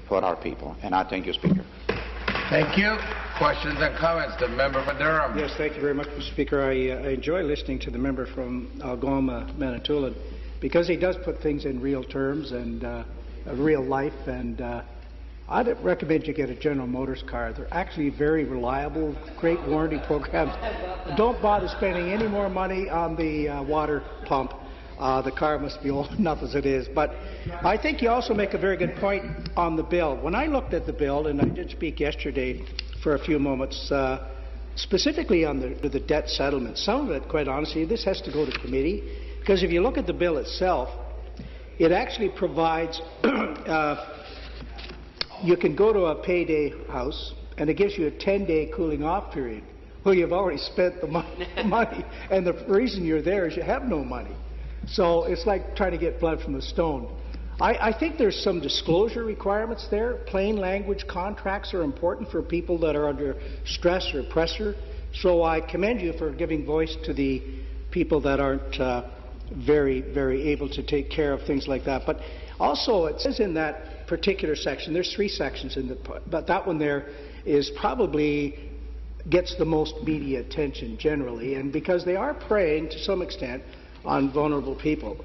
for our people. And I thank you, Speaker. Thank you. Questions and comments. The member for Durham. Yes, thank you very much, Mr. Speaker. I enjoy listening to the member from Algoma, Manitoulin, because he does put things in real terms and real life. And I'd recommend you get a General Motors car. They're actually very reliable, great warranty programs. Don't bother spending any more money on the water pump. The car must be old enough as it is. But I think you also make a very good point on the bill. When I looked at the bill, and I did speak yesterday for a few moments, specifically on the debt settlement, some of it, quite honestly, this has to go to committee, because if you look at the bill itself, it actually provides you can go to a payday house, and it gives you a 10-day cooling off period. Well, you've already spent the money, and the reason you're there is you have no money. So it's like trying to get blood from a stone. I think there's some disclosure requirements there. Plain language contracts are important for people that are under stress or pressure. So I commend you for giving voice to the people that aren't very, very able to take care of things like that. But also it says in that particular section, there's 3 sections in but that one there is probably gets the most media attention generally, and because they are preying to some extent on vulnerable people.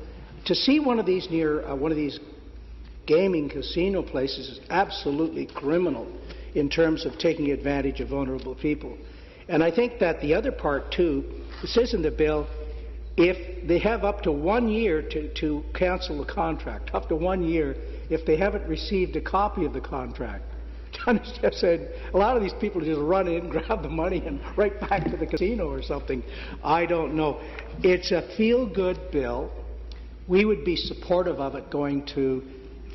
To see one of these near one of these gaming casino places is absolutely criminal in terms of taking advantage of vulnerable people. And I think that the other part too, it says in the bill, if they have up to 1 year to cancel the contract, up to 1 year if they haven't received a copy of the contract. John Jeff said a lot of these people just run in, grab the money, and right back to the casino or something. I don't know. It's a feel-good bill. We would be supportive of it going to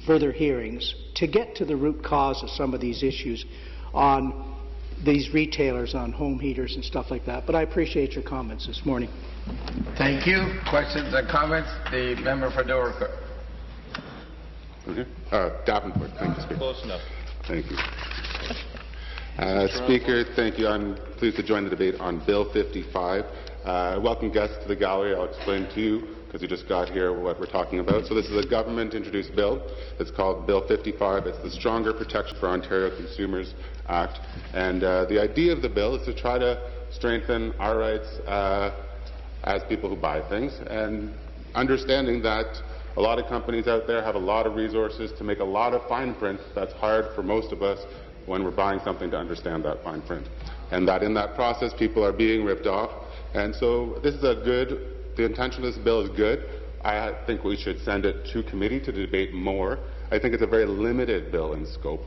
further hearings to get to the root cause of some of these issues on these retailers, on home heaters and stuff like that. But I appreciate your comments this morning. Thank you. Questions and comments? The member for Dover. Davenport. Thank you, Speaker. Close enough. Thank you. Speaker, thank you. I'm pleased to join the debate on Bill 55. Welcome guests to the gallery. I'll explain to you, because you just got here, what we're talking about. So this is a government-introduced bill. It's called Bill 55. It's the Stronger Protection for Ontario Consumers Act. And the idea of the bill is to try to strengthen our rights as people who buy things, and understanding that a lot of companies out there have a lot of resources to make a lot of fine print that's hard for most of us when we're buying something to understand that fine print. And that in that process, people are being ripped off. And so this is the intention of this bill is good. I think we should send it to committee to debate more. I think it's a very limited bill in scope.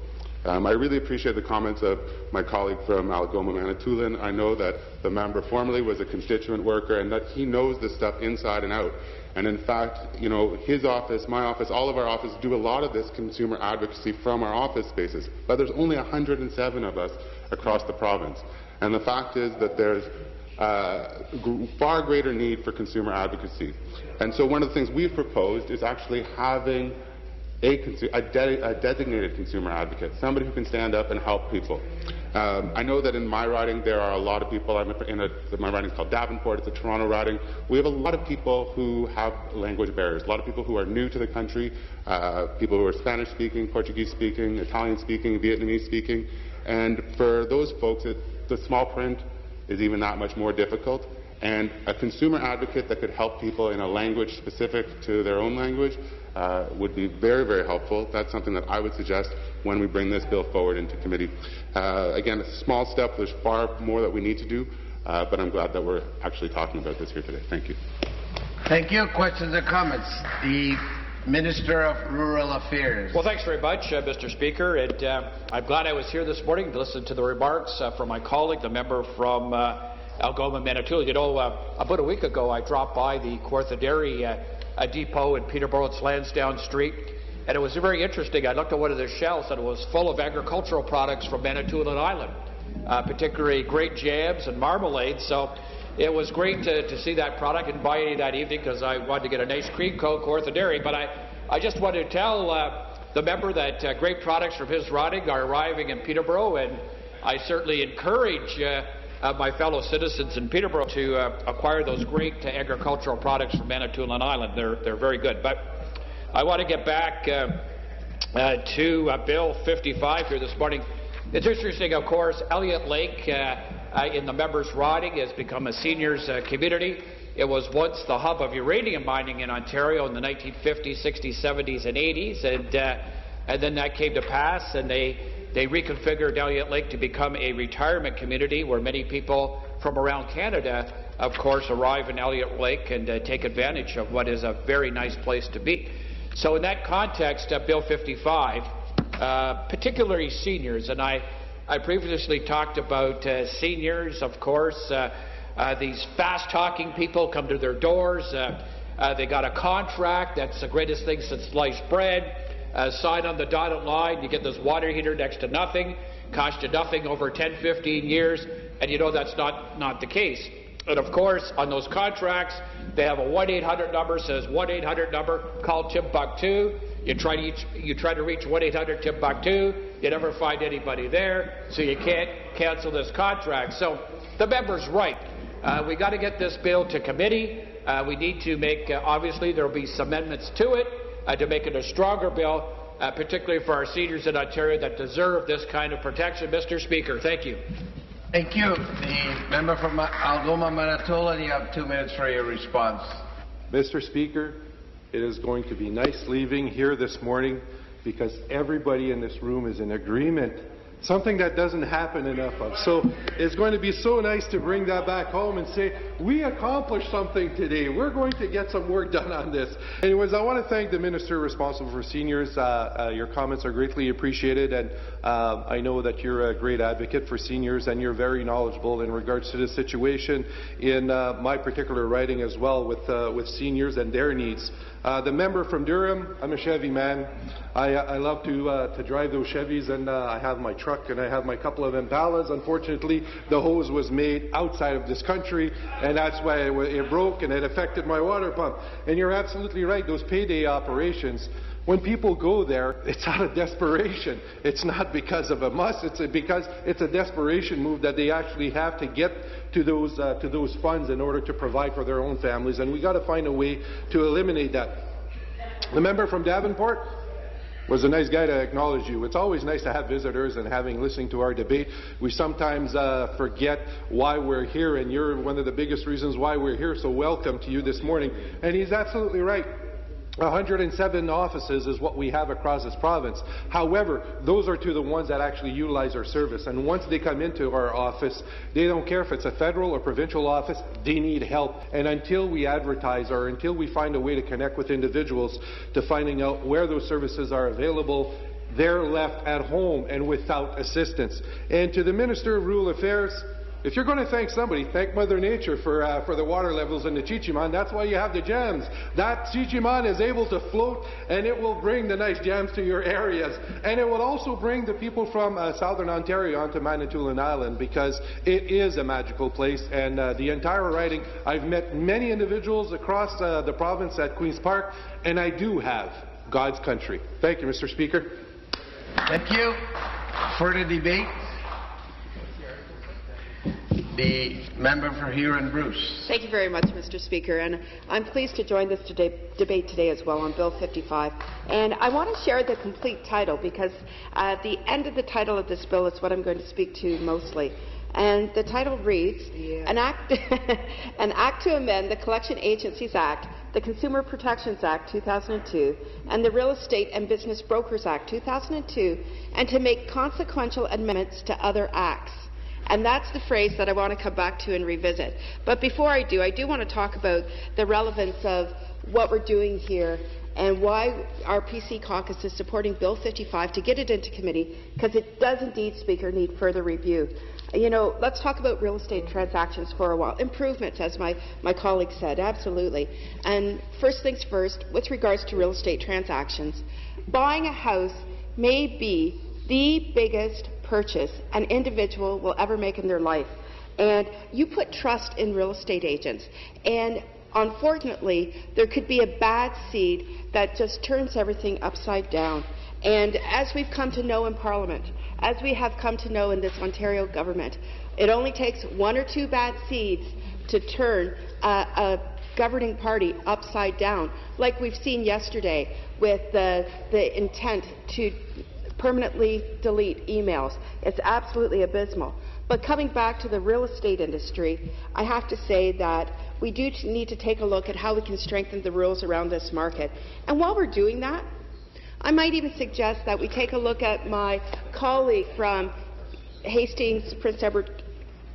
I really appreciate the comments of my colleague from Algoma, Manitoulin. I know that the member formerly was a constituent worker and that he knows this stuff inside and out. And in fact, you know, his office, my office, all of our offices do a lot of this consumer advocacy from our office spaces. But there's only 107 of us across the province. And the fact is that there's far greater need for consumer advocacy. And so one of the things we've proposed is actually having a designated consumer advocate, somebody who can stand up and help people. I know that in my riding there are a lot of people. My riding is called Davenport. It's a Toronto riding. We have a lot of people who have language barriers, a lot of people who are new to the country, people who are Spanish speaking, Portuguese speaking, Italian speaking, Vietnamese speaking. And for those folks, the small print is even that much more difficult. And a consumer advocate that could help people in a language specific to their own language would be very, very helpful. That's something that I would suggest when we bring this bill forward into committee. Again, it's a small step. There's far more that we need to do, but I'm glad that we're actually talking about this here today. Thank you. Thank you. Questions or comments? The Minister of Rural Affairs. Well, thanks very much, Mr. Speaker. And I'm glad I was here this morning to listen to the remarks from my colleague, the member from Algoma, Manitoulin. You know, about a week ago, I dropped by the Kawartha Dairy depot in Peterborough. It's Lansdowne Street, and it was very interesting. I looked at one of their shelves, and it was full of agricultural products from Manitoulin Island, particularly grape jams and marmalade. So it was great to see that product. I didn't buy any that evening because I wanted to get a nice cream coat, Kawartha Dairy, but I just wanted to tell the member that great products from his riding are arriving in Peterborough, and I certainly encourage my fellow citizens in Peterborough to acquire those great agricultural products from Manitoulin Island. They're very good. But I want to get back to Bill 55 here this morning. It's interesting, of course, Elliott Lake in the members' riding has become a seniors community. It was once the hub of uranium mining in Ontario in the 1950s, 60s, 70s, and 80s, and then that came to pass, and they reconfigured Elliott Lake to become a retirement community where many people from around Canada, of course, arrive in Elliott Lake and take advantage of what is a very nice place to be. So in that context, Bill 55, particularly seniors, and I previously talked about seniors, of course, these fast-talking people come to their doors, they got a contract, that's the greatest thing since sliced bread, sign on the dotted line, you get this water heater next to nothing, cost you nothing over 10, 15 years, and you know that's not the case. And of course, on those contracts, they have a 1-800 number, says 1-800 number, call Timbuktu. You try to reach 1-800-Timbuktu, you never find anybody there, so you can't cancel this contract. So the member's right. We got to get this bill to committee. We need to make, obviously, there will be some amendments to it to make it a stronger bill, particularly for our seniors in Ontario that deserve this kind of protection. Mr. Speaker, thank you. Thank you. The member from Algoma, Manitoulin, you have 2 minutes for your response. Mr. Speaker, it is going to be nice leaving here this morning because everybody in this room is in agreement. Something that doesn't happen enough of. So it's going to be so nice to bring that back home and say, we accomplished something today. We're going to get some work done on this. Anyways, I want to thank the Minister responsible for seniors. Your comments are greatly appreciated, and I know that you're a great advocate for seniors, and you're very knowledgeable in regards to the situation in my particular riding as well with seniors and their needs. The member from Durham, I'm a Chevy man. I love to drive those Chevys, and I have my truck and I have my couple of Impalas. Unfortunately, the hose was made outside of this country, and that's why it broke and it affected my water pump. And you're absolutely right, those payday operations, when people go there, it's out of desperation. It's not because of a must, it's because it's a desperation move that they actually have to get to those funds in order to provide for their own families, and we got to find a way to eliminate that. The member from Davenport was a nice guy to acknowledge you. It's always nice to have visitors, and listening to our debate, we sometimes forget why we're here, and you're one of the biggest reasons why we're here, so welcome to you this morning. And he's absolutely right. 107 offices is what we have across this province. However, those are to the ones that actually utilize our service. And once they come into our office, they don't care if it's a federal or provincial office, they need help. And until we advertise or until we find a way to connect with individuals to finding out where those services are available, they're left at home and without assistance. And to the Minister of Rural Affairs, if you're going to thank somebody, thank Mother Nature for the water levels in the Chi-Chi-Man. That's why you have the jams. That Chi-Chi-Man is able to float, and it will bring the nice jams to your areas. And it will also bring the people from southern Ontario onto Manitoulin Island, because it is a magical place. And the entire riding, I've met many individuals across the province at Queen's Park, and I do have God's country. Thank you, Mr. Speaker. Thank you. Further debate? The member for Huron-Bruce. Thank you very much, Mr. Speaker, and I'm pleased to join this debate today as well on Bill 55. And I want to share the complete title, because the end of the title of this bill is what I'm going to speak to mostly. And the title reads, an act to amend the Collection Agencies Act, the Consumer Protections Act 2002, and the Real Estate and Business Brokers Act 2002, and to make consequential amendments to other acts. And that's the phrase that I want to come back to and revisit. But before I do want to talk about the relevance of what we're doing here and why our PC caucus is supporting Bill 55 to get it into committee, because it does indeed, Speaker, need further review. You know, let's talk about real estate transactions for a while. Improvements, as my colleague said, absolutely. And first things first, with regards to real estate transactions, buying a house may be the biggest purchase an individual will ever make in their life. And you put trust in real estate agents. And unfortunately, there could be a bad seed that just turns everything upside down. And as we've come to know in Parliament, as we have come to know in this Ontario government, it only takes one or two bad seeds to turn a governing party upside down, like we've seen yesterday with the intent to permanently delete emails. It's absolutely abysmal. But coming back to the real estate industry, I have to say that we do need to take a look at how we can strengthen the rules around this market. And while we're doing that, I might even suggest that we take a look at my colleague from Hastings, Prince Edward,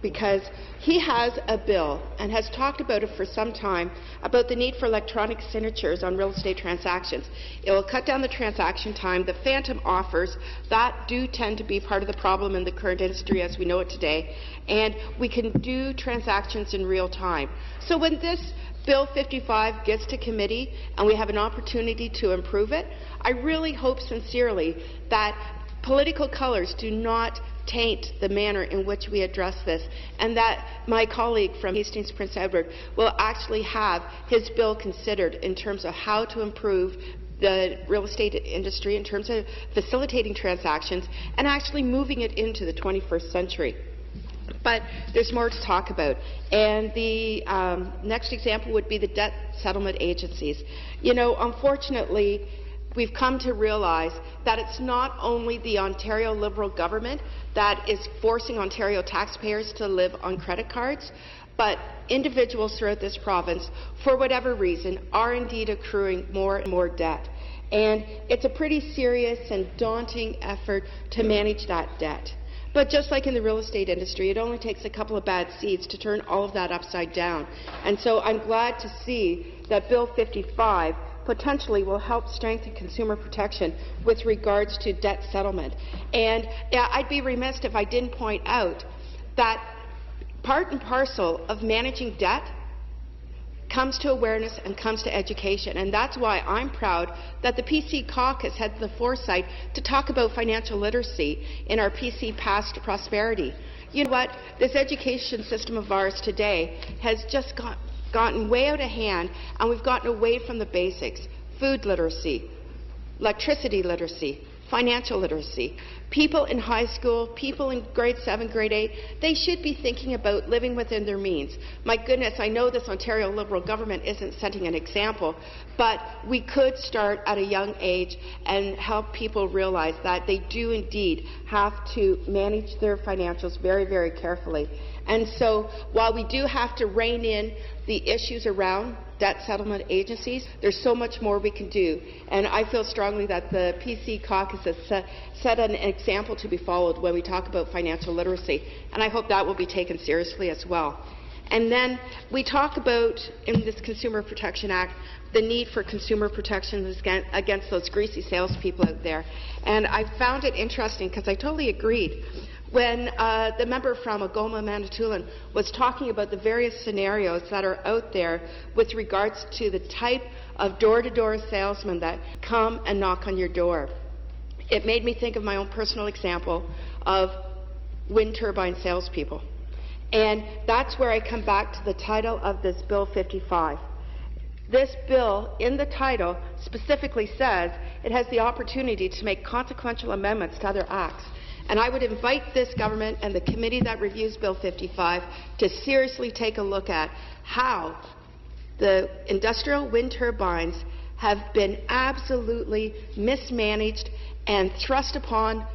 because he has a bill and has talked about it for some time about the need for electronic signatures on real estate transactions. It will cut down the transaction time. The phantom offers that do tend to be part of the problem in the current industry as we know it today, and we can do transactions in real time. So when this Bill 55 gets to committee and we have an opportunity to improve it, I really hope sincerely that political colors do not taint the manner in which we address this, and that my colleague from Hastings Prince Edward will actually have his bill considered in terms of how to improve the real estate industry in terms of facilitating transactions and actually moving it into the 21st century. But there's more to talk about. And the next example would be the debt settlement agencies. You know, unfortunately, we've come to realize that it's not only the Ontario Liberal government that is forcing Ontario taxpayers to live on credit cards, but individuals throughout this province, for whatever reason, are indeed accruing more and more debt. And it's a pretty serious and daunting effort to manage that debt. But just like in the real estate industry, it only takes a couple of bad seeds to turn all of that upside down. And so I'm glad to see that Bill 55 potentially will help strengthen consumer protection with regards to debt settlement. And I'd be remiss if I didn't point out that part and parcel of managing debt comes to awareness and comes to education. And that's why I'm proud that the PC caucus had the foresight to talk about financial literacy in our PC Path to Prosperity. You know what? This education system of ours today has just gotten way out of hand, and we've gotten away from the basics. Food literacy, electricity literacy, financial literacy. People in high school, people in grade 7, grade 8, they should be thinking about living within their means. My goodness, I know this Ontario Liberal government isn't setting an example, but we could start at a young age and help people realize that they do indeed have to manage their financials very, very carefully. And so while we do have to rein in the issues around debt settlement agencies, there's so much more we can do. And I feel strongly that the PC caucus has set an example to be followed when we talk about financial literacy. And I hope that will be taken seriously as well. And then we talk about, in this Consumer Protection Act, the need for consumer protection against those greasy salespeople out there. And I found it interesting because I totally agreed when the member from Algoma Manitoulin was talking about the various scenarios that are out there with regards to the type of door-to-door salesmen that come and knock on your door. It made me think of my own personal example of wind turbine salespeople. And that's where I come back to the title of this Bill 55. This bill, in the title, specifically says it has the opportunity to make consequential amendments to other acts. And I would invite this government and the committee that reviews Bill 55 to seriously take a look at how the industrial wind turbines have been absolutely mismanaged and thrust upon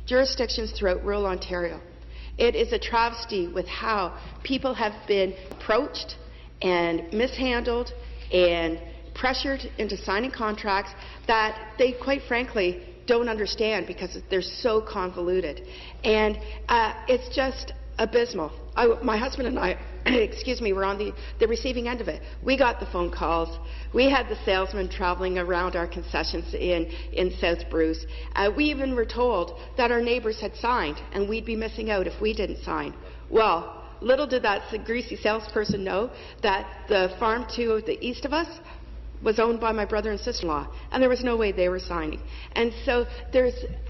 jurisdictions throughout rural Ontario. It is a travesty with how people have been approached and mishandled and pressured into signing contracts that they, quite frankly, don't understand because they're so convoluted. And it's just abysmal. My husband and I, excuse me, were on the receiving end of it. We got the phone calls. We had the salesmen traveling around our concessions in South Bruce. We even were told that our neighbours had signed and we'd be missing out if we didn't sign. Well, little did that greasy salesperson know that the farm to the east of us was owned by my brother and sister-in-law, and there was no way they were signing. And so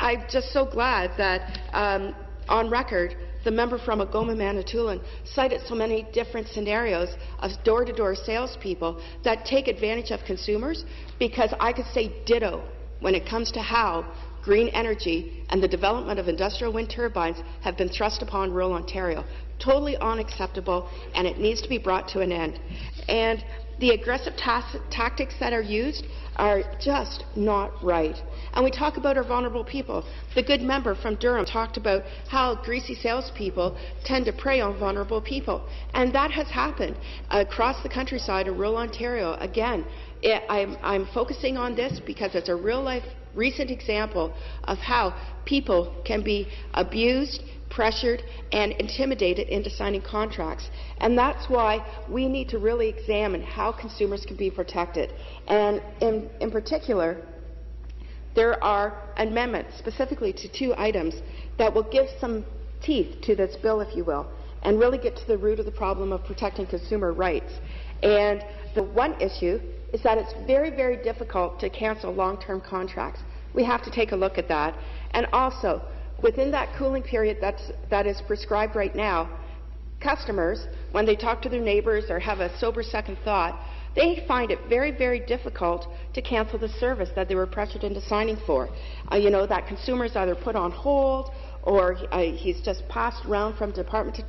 I'm just so glad that on record, the member from Algoma Manitoulin cited so many different scenarios of door-to-door salespeople that take advantage of consumers, because I could say ditto when it comes to how green energy and the development of industrial wind turbines have been thrust upon rural Ontario. Totally unacceptable, and it needs to be brought to an end. And the aggressive tactics that are used are just not right. And we talk about our vulnerable people. The good member from Durham talked about how greasy salespeople tend to prey on vulnerable people. And that has happened across the countryside in rural Ontario. Again, I'm focusing on this because it's a real-life, recent example of how people can be abused, pressured, and intimidated into signing contracts. And that's why we need to really examine how consumers can be protected. And in particular, there are amendments specifically to 2 items that will give some teeth to this bill, if you will, and really get to the root of the problem of protecting consumer rights. And the one issue is that it's very, very difficult to cancel long-term contracts. We have to take a look at that. And also, within that cooling period that is prescribed right now, customers, when they talk to their neighbors or have a sober second thought, they find it very, very difficult to cancel the service that they were pressured into signing for. You know, that consumer's either put on hold or he's just passed around from department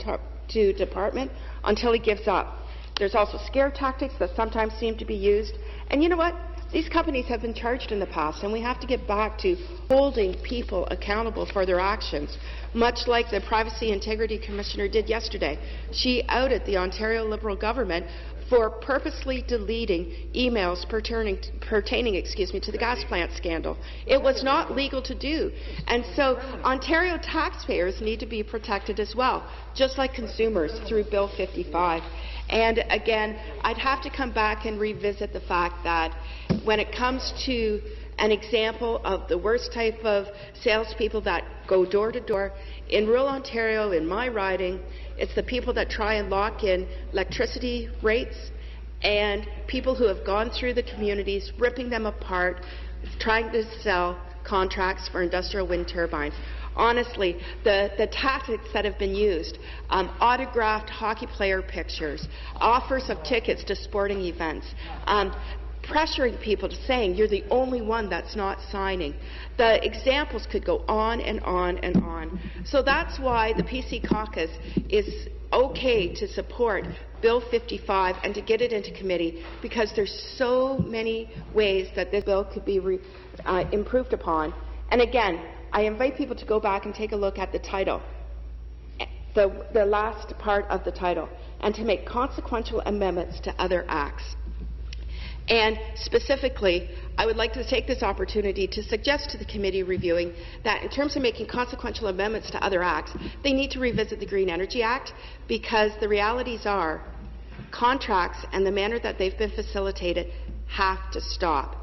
to department until he gives up. There's also scare tactics that sometimes seem to be used. And you know what? These companies have been charged in the past, and we have to get back to holding people accountable for their actions, much like the Privacy Integrity Commissioner did yesterday. She outed the Ontario Liberal government for purposely deleting emails pertaining to the gas plant scandal. It was not legal to do. And so Ontario taxpayers need to be protected as well, just like consumers through Bill 55. And again, I'd have to come back and revisit the fact that when it comes to an example of the worst type of salespeople that go door to door in rural Ontario, in my riding, it's the people that try and lock in electricity rates and people who have gone through the communities, ripping them apart, trying to sell contracts for industrial wind turbines. Honestly, the tactics that have been used, autographed hockey player pictures, offers of tickets to sporting events, pressuring people to saying you're the only one that's not signing. The examples could go on and on and on. So that's why the PC caucus is okay to support Bill 55 and to get it into committee, because there's so many ways that this bill could be improved upon. And again, I invite people to go back and take a look at the title, the last part of the title, and to make consequential amendments to other acts. And specifically, I would like to take this opportunity to suggest to the committee reviewing that in terms of making consequential amendments to other acts, they need to revisit the Green Energy Act, because the realities are contracts and the manner that they've been facilitated have to stop.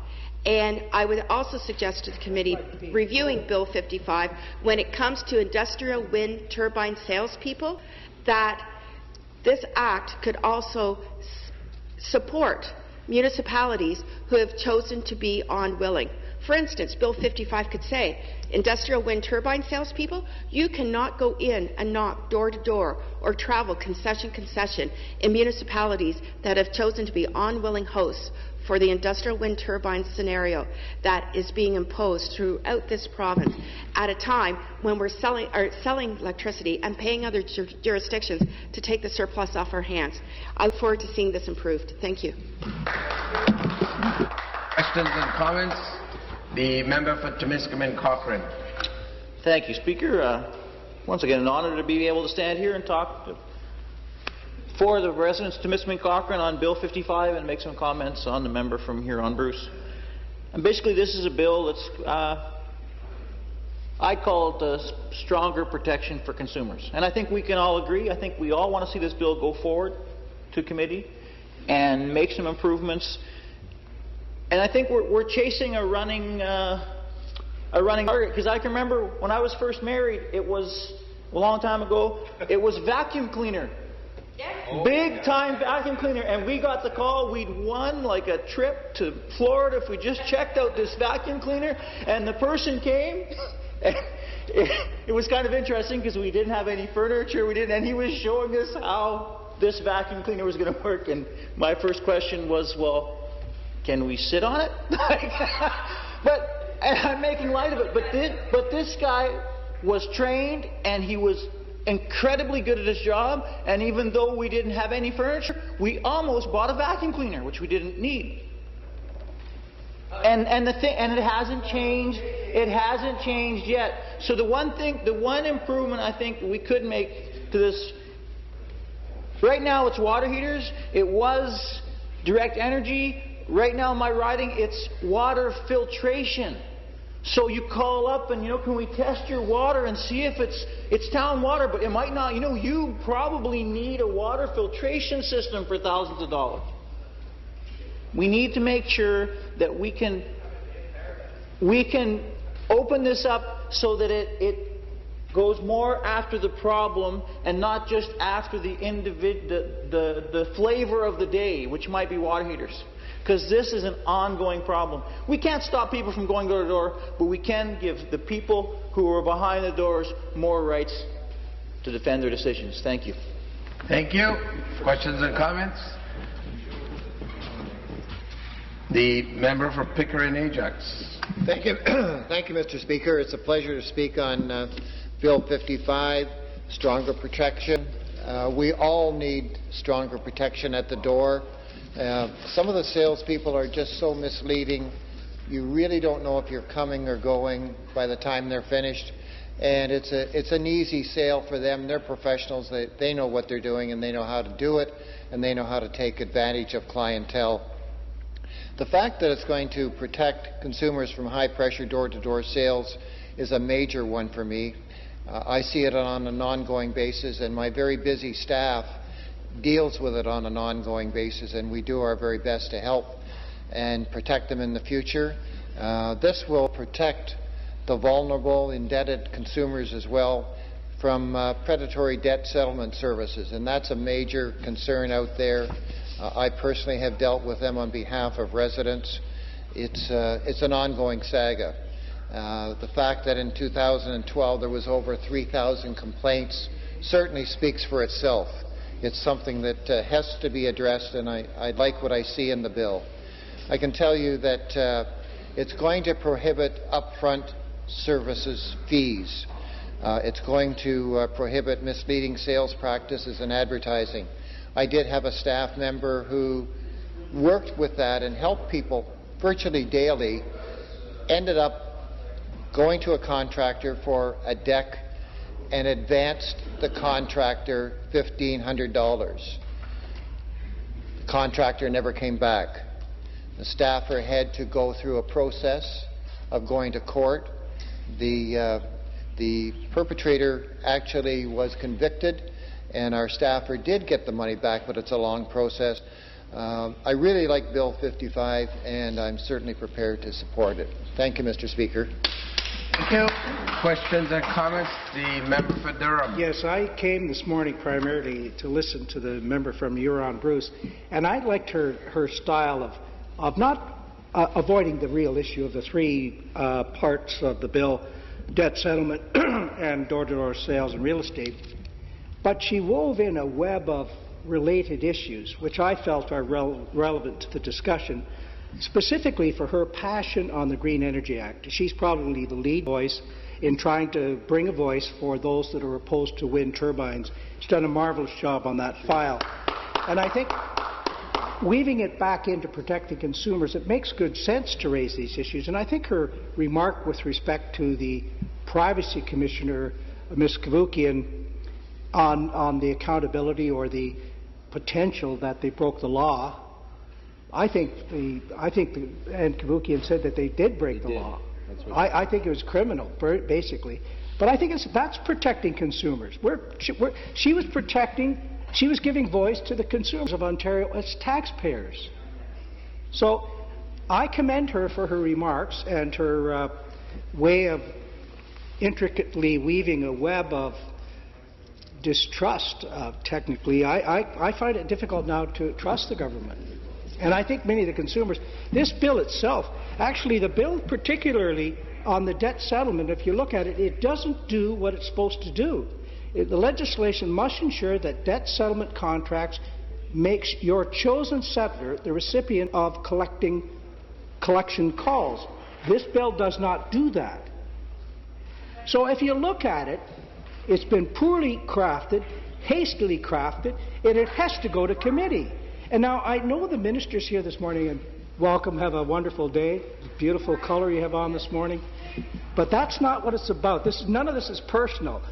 And I would also suggest to the committee reviewing Bill 55 when it comes to industrial wind turbine salespeople, that this act could also support municipalities who have chosen to be unwilling. For instance, Bill 55 could say, industrial wind turbine salespeople, you cannot go in and knock door to door or travel concession in municipalities that have chosen to be unwilling hosts for the industrial wind turbine scenario that is being imposed throughout this province at a time when we're selling electricity and paying other jurisdictions to take the surplus off our hands. I look forward to seeing this improved. Thank you. Questions and comments? The member for Timiskaming Cochrane. Thank you, Speaker. Once again, an honor to be able to stand here and talk for the residents of Timiskaming Cochrane on Bill 55 and make some comments on the member from Huron Bruce. And basically, this is a bill that's, I call it stronger protection for consumers. And I think we can all agree. I think we all want to see this bill go forward to committee and make some improvements. And I think we're chasing a running target, because I can remember when I was first married, it was a long time ago, it was vacuum cleaner. Big time vacuum cleaner, and we got the call we'd won like a trip to Florida if we just checked out this vacuum cleaner, and the person came. It was kind of interesting because we didn't have any furniture, and he was showing us how this vacuum cleaner was going to work, and my first question was, well, can we sit on it? But and I'm making light of it, but this guy was trained and he was incredibly good at his job, and even though we didn't have any furniture, we almost bought a vacuum cleaner, which we didn't need. And it hasn't changed. It hasn't changed yet. So the one improvement I think we could make to this, right now it's water heaters. It was direct energy. Right now in my riding, it's water filtration. So you call up and, can we test your water and see if it's town water, but it might not. You probably need a water filtration system for thousands of dollars. We need to make sure that we can open this up so that it goes more after the problem and not just after the flavor of the day, which might be water heaters. Because this is an ongoing problem. We can't stop people from going door to door, but we can give the people who are behind the doors more rights to defend their decisions. Thank you. Thank you. Questions and comments? The member for Pickering-Ajax. Thank you. Thank you, Mr. Speaker. It's a pleasure to speak on Bill 55, stronger protection. We all need stronger protection at the door. Some of the salespeople are just so misleading. You really don't know if you're coming or going by the time they're finished. And it's an easy sale for them. They're professionals. They know what they're doing, and they know how to do it, and they know how to take advantage of clientele. The fact that it's going to protect consumers from high-pressure door-to-door sales is a major one for me. I see it on an ongoing basis, and my very busy staff deals with it on an ongoing basis, and we do our very best to help and protect them in the future. This will protect the vulnerable, indebted consumers as well from predatory debt settlement services, and that's a major concern out there. I personally have dealt with them on behalf of residents. It's an ongoing saga. The fact that in 2012 there was over 3,000 complaints certainly speaks for itself. It's something that has to be addressed, and I like what I see in the bill. I can tell you that it's going to prohibit upfront services fees. It's going to prohibit misleading sales practices and advertising. I did have a staff member who worked with that and helped people virtually daily, ended up going to a contractor for a deck and advanced the contractor $1,500. The contractor never came back. The staffer had to go through a process of going to court. The perpetrator actually was convicted, and our staffer did get the money back, but it's a long process. I really like Bill 55, and I'm certainly prepared to support it. Thank you, Mr. Speaker. Thank you. Questions and comments? The member for Durham. Yes, I came this morning primarily to listen to the member from Huron, Bruce, and I liked her style of not avoiding the real issue of the three parts of the bill, debt settlement and door-to-door sales and real estate, but she wove in a web of related issues which I felt are relevant to the discussion, specifically for her passion on the Green Energy Act. She's probably the lead voice in trying to bring a voice for those that are opposed to wind turbines. She's done a marvelous job on that file. And I think weaving it back into protecting consumers, it makes good sense to raise these issues. And I think her remark with respect to the Privacy Commissioner, Ms. Cavoukian, on the accountability or the potential that they broke the law, I think and Cavoukian said that they did break the law. I think it was criminal, basically. But I think that's protecting consumers. She was giving voice to the consumers of Ontario as taxpayers. So I commend her for her remarks and her way of intricately weaving a web of distrust, technically. I find it difficult now to trust the government. And I think many of the consumers, this bill itself, actually the bill particularly on the debt settlement, if you look at it, it doesn't do what it's supposed to do. The legislation must ensure that debt settlement contracts makes your chosen settler the recipient of collection calls. This bill does not do that. So if you look at it, it's been poorly crafted, hastily crafted, and it has to go to committee. And now I know the minister's here this morning, and welcome, have a wonderful day. Beautiful color you have on this morning. But that's not what it's about. None of this is personal.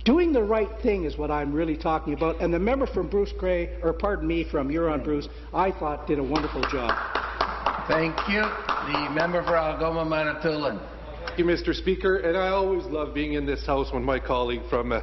Doing the right thing is what I'm really talking about. And the member from Bruce Grey, or pardon me, from Huron-Bruce, I thought did a wonderful job. Thank you. The member for Algoma Manitoulin. Thank you, Mr. Speaker. And I always love being in this House when my colleague from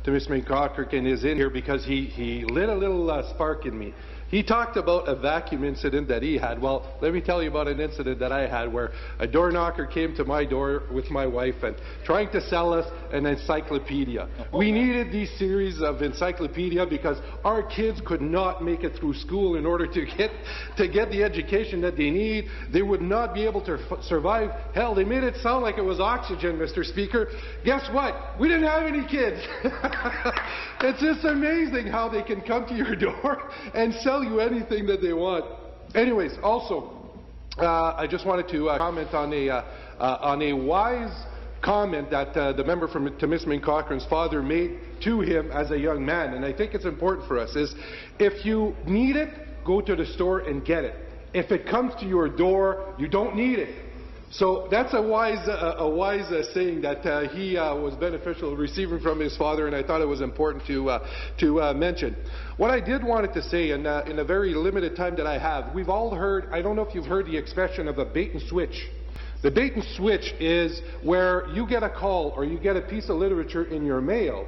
Timiskaming Cochrane is in here, because he lit a little spark in me. He talked about a vacuum incident that he had. Well, let me tell you about an incident that I had where a door knocker came to my door with my wife and trying to sell us an encyclopedia. We needed these series of encyclopedia because our kids could not make it through school in order to get the education that they need. They would not be able to survive. Hell, they made it sound like it was oxygen, Mr. Speaker. Guess what? We didn't have any kids. It's just amazing how they can come to your door and sell you anything that they want. Anyways, also, I just wanted to comment on a wise comment that the member from Timiskaming Cochrane's father made to him as a young man, and I think it's important for us, is if you need it, go to the store and get it. If it comes to your door, you don't need it. So that's a wise saying that he was beneficial receiving from his father, and I thought it was important to mention. What I did wanted to say, in a very limited time that I have, we've all heard, I don't know if you've heard the expression of a bait and switch. The bait and switch is where you get a call or you get a piece of literature in your mail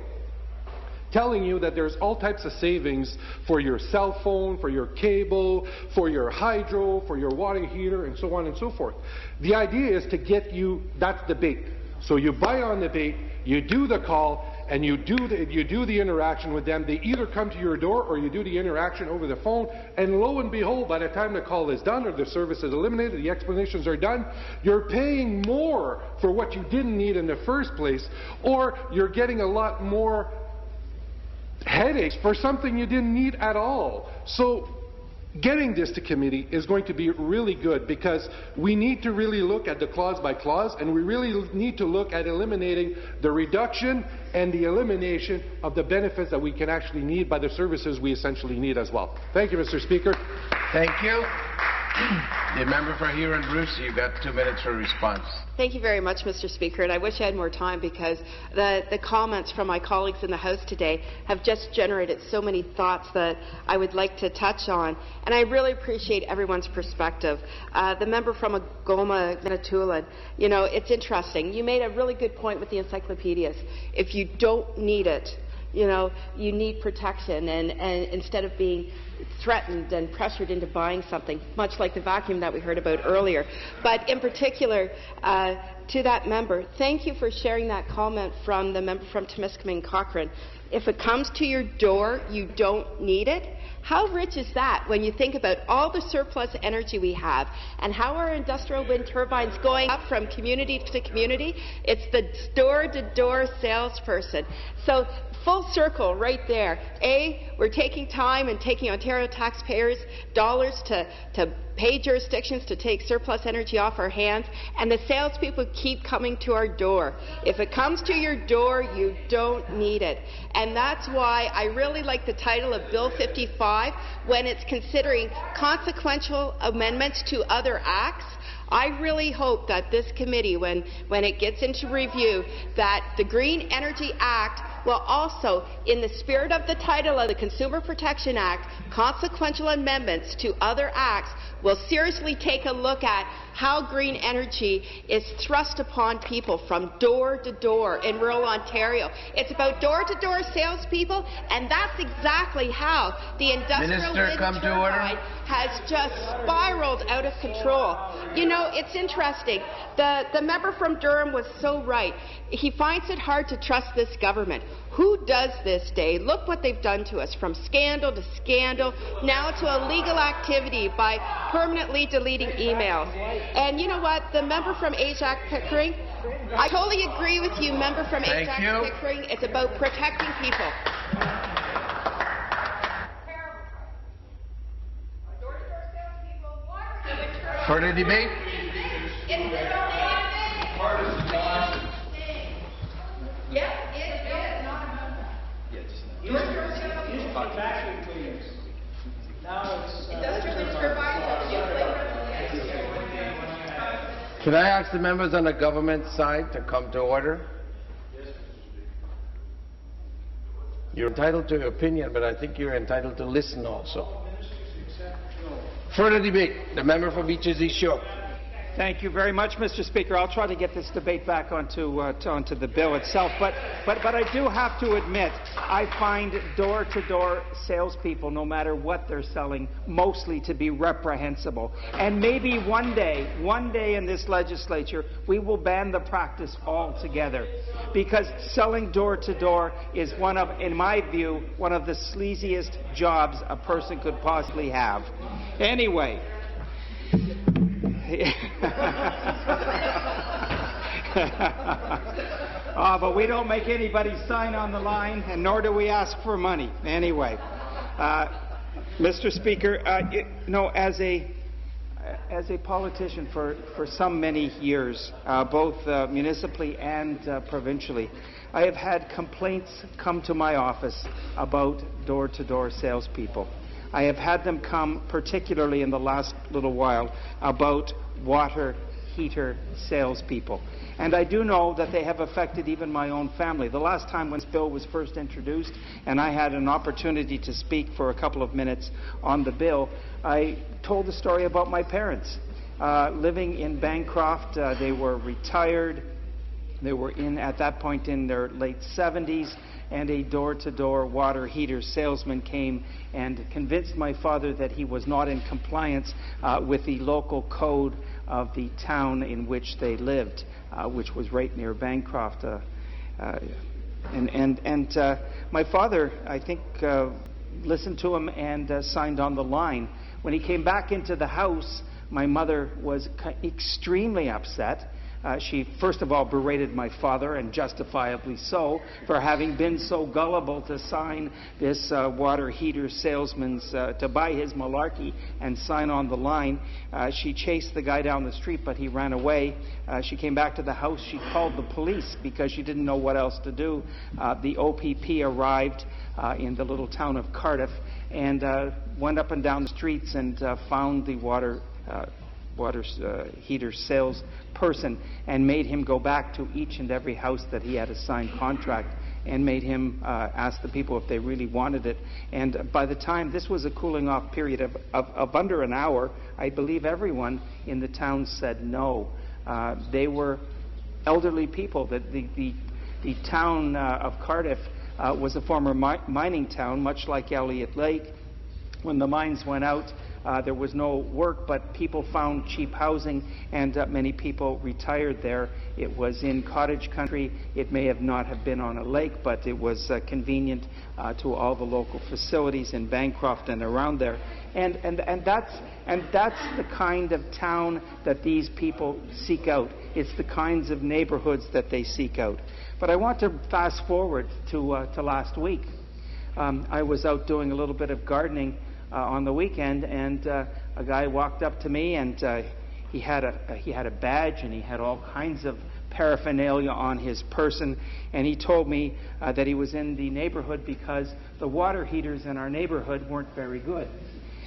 telling you that there's all types of savings for your cell phone, for your cable, for your hydro, for your water heater, and so on and so forth. The idea is to get you, that's the bait. So you buy on the bait, you do the call, and you do the interaction with them. They either come to your door or you do the interaction over the phone, and lo and behold, by the time the call is done or the service is eliminated, the explanations are done, you're paying more for what you didn't need in the first place, or you're getting a lot more headaches for something you didn't need at all. So getting this to committee is going to be really good, because we need to really look at the clause by clause, and we really need to look at eliminating the reduction and the elimination of the benefits that we can actually need by the services we essentially need as well. Thank you, Mr. Speaker. Thank you. The member for Huron-Bruce, you've got 2 minutes for response. Thank you very much, Mr. Speaker, and I wish I had more time, because the comments from my colleagues in the House today have just generated so many thoughts that I would like to touch on, and I really appreciate everyone's perspective. The member from Algoma Manitoulin, you know, it's interesting. You made a really good point with the encyclopedias. If you don't need it, you know, you need protection, and instead of being threatened and pressured into buying something, much like the vacuum that we heard about earlier. But in particular, to that member, thank you for sharing that comment from the member from Timiskaming Cochrane. If it comes to your door, you don't need it. How rich is that when you think about all the surplus energy we have and how our industrial wind turbines going up from community to community? It's the door-to-door salesperson. So full circle right there. A, we're taking time and taking Ontario taxpayers' dollars to pay jurisdictions to take surplus energy off our hands, and the salespeople keep coming to our door. If it comes to your door, you don't need it. And that's why I really like the title of Bill 55 when it's considering consequential amendments to other acts. I really hope that this committee, when it gets into review, that the Green Energy Act will also, in the spirit of the title of the Consumer Protection Act, consequential amendments to other acts, will seriously take a look at how green energy is thrust upon people from door to door in rural Ontario. It's about door-to-door salespeople, and that's exactly how the industrial wind turbine has just spiraled out of control. You know, it's interesting. The member from Durham was so right. He finds it hard to trust this government. Who does this day? Look what they've done to us, from scandal to scandal, now to illegal activity by permanently deleting emails. And you know what? The member from Ajax Pickering, I totally agree with you, member from Ajax Pickering. It's about protecting people. For the debate? Can I ask the members on the government side to come to order? You're entitled to your opinion, but I think you're entitled to listen also. Further debate. The member for Beaches East Shore. Thank you very much, Mr. Speaker. I'll try to get this debate back onto the bill itself. But I do have to admit, I find door-to-door salespeople, no matter what they're selling, mostly to be reprehensible. And maybe one day in this legislature, we will ban the practice altogether. Because selling door-to-door is one of, in my view, one of the sleaziest jobs a person could possibly have. Anyway. But we don't make anybody sign on the line, and nor do we ask for money. Anyway, Mr. Speaker, as a politician for some many years, both municipally and provincially, I have had complaints come to my office about door-to-door salespeople. I have had them come, particularly in the last little while, about water heater salespeople. And I do know that they have affected even my own family. The last time when this bill was first introduced, and I had an opportunity to speak for a couple of minutes on the bill, I told the story about my parents. Living in Bancroft, they were retired. They were at that point in their late 70s. And a door-to-door water heater salesman came and convinced my father that he was not in compliance with the local code of the town in which they lived, which was right near Bancroft. My father, I think, listened to him and signed on the line. When he came back into the house, my mother was extremely upset. She, first of all, berated my father, and justifiably so, for having been so gullible to sign this water heater salesman's, to buy his malarkey and sign on the line. She chased the guy down the street, but he ran away. She came back to the house. She called the police because she didn't know what else to do. The OPP arrived in the little town of Cardiff and went up and down the streets and found the water heater salesperson and made him go back to each and every house that he had a signed contract and made him ask the people if they really wanted it. And by the time, this was a cooling off period of under an hour, I believe everyone in the town said no. They were elderly people. The town of Cardiff was a former mining town, much like Elliott Lake. When the mines went out, there was no work, but people found cheap housing, and many people retired there. It was in cottage country. It may not have been on a lake, but it was convenient to all the local facilities in Bancroft and around there. And that's the kind of town that these people seek out. It's the kinds of neighborhoods that they seek out. But I want to fast forward to last week. I was out doing a little bit of gardening on the weekend, and a guy walked up to me, and he had a badge, and he had all kinds of paraphernalia on his person, and he told me that he was in the neighborhood because the water heaters in our neighborhood weren't very good.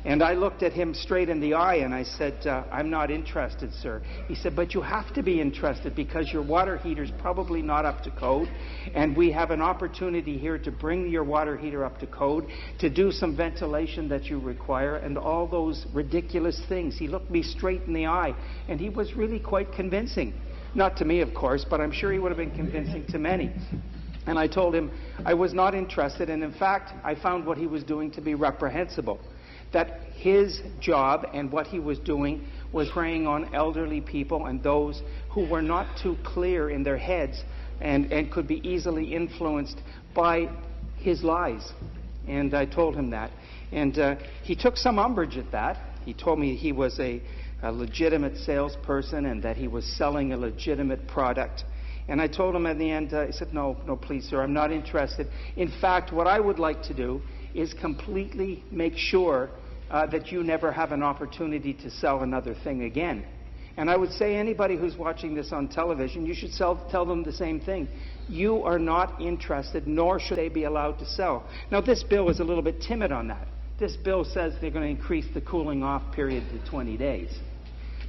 And I looked at him straight in the eye and I said, I'm not interested, sir. He said, but you have to be interested because your water heater's probably not up to code, and we have an opportunity here to bring your water heater up to code, to do some ventilation that you require, and all those ridiculous things. He looked me straight in the eye, and he was really quite convincing. Not to me, of course, but I'm sure he would have been convincing to many. And I told him I was not interested, and in fact, I found what he was doing to be reprehensible. That his job and what he was doing was preying on elderly people and those who were not too clear in their heads and could be easily influenced by his lies. And I told him that. And he took some umbrage at that. He told me he was a legitimate salesperson and that he was selling a legitimate product. And I told him at the end, I said, no, please, sir, I'm not interested. In fact, what I would like to do is completely make sure that you never have an opportunity to sell another thing again. And I would say anybody who's watching this on television, you should tell them the same thing. you are not interested, nor should they be allowed to sell. Now, this bill is a little bit timid on that. This bill says they're going to increase the cooling off period to 20 days.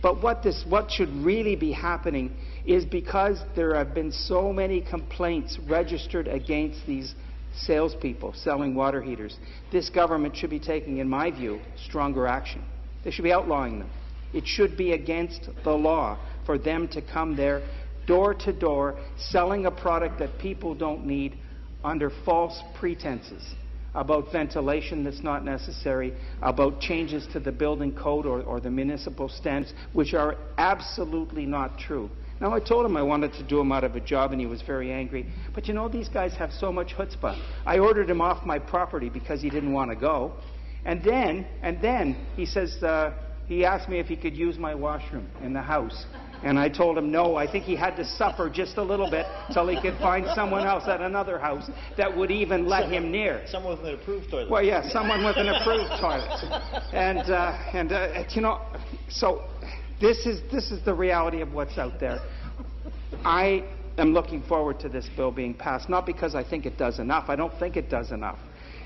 But what should really be happening is, because there have been so many complaints registered against these salespeople selling water heaters, this government should be taking, in my view, stronger action. They should be outlawing them. It should be against the law for them to come there door to door selling a product that people don't need under false pretenses about ventilation that's not necessary, about changes to the building code or the municipal standards, which are absolutely not true. Now, I told him I wanted to do him out of a job, and he was very angry. But you know, these guys have so much chutzpah. I ordered him off my property because he didn't want to go. And then he says, he asked me if he could use my washroom in the house. And I told him no. I think he had to suffer just a little bit till he could find someone else at another house that would even let him near. Someone with an approved toilet. Well, yeah, someone with an approved toilet. And you know, so this is the reality of what's out there. I am looking forward to this bill being passed, not because I think it does enough. I don't think it does enough.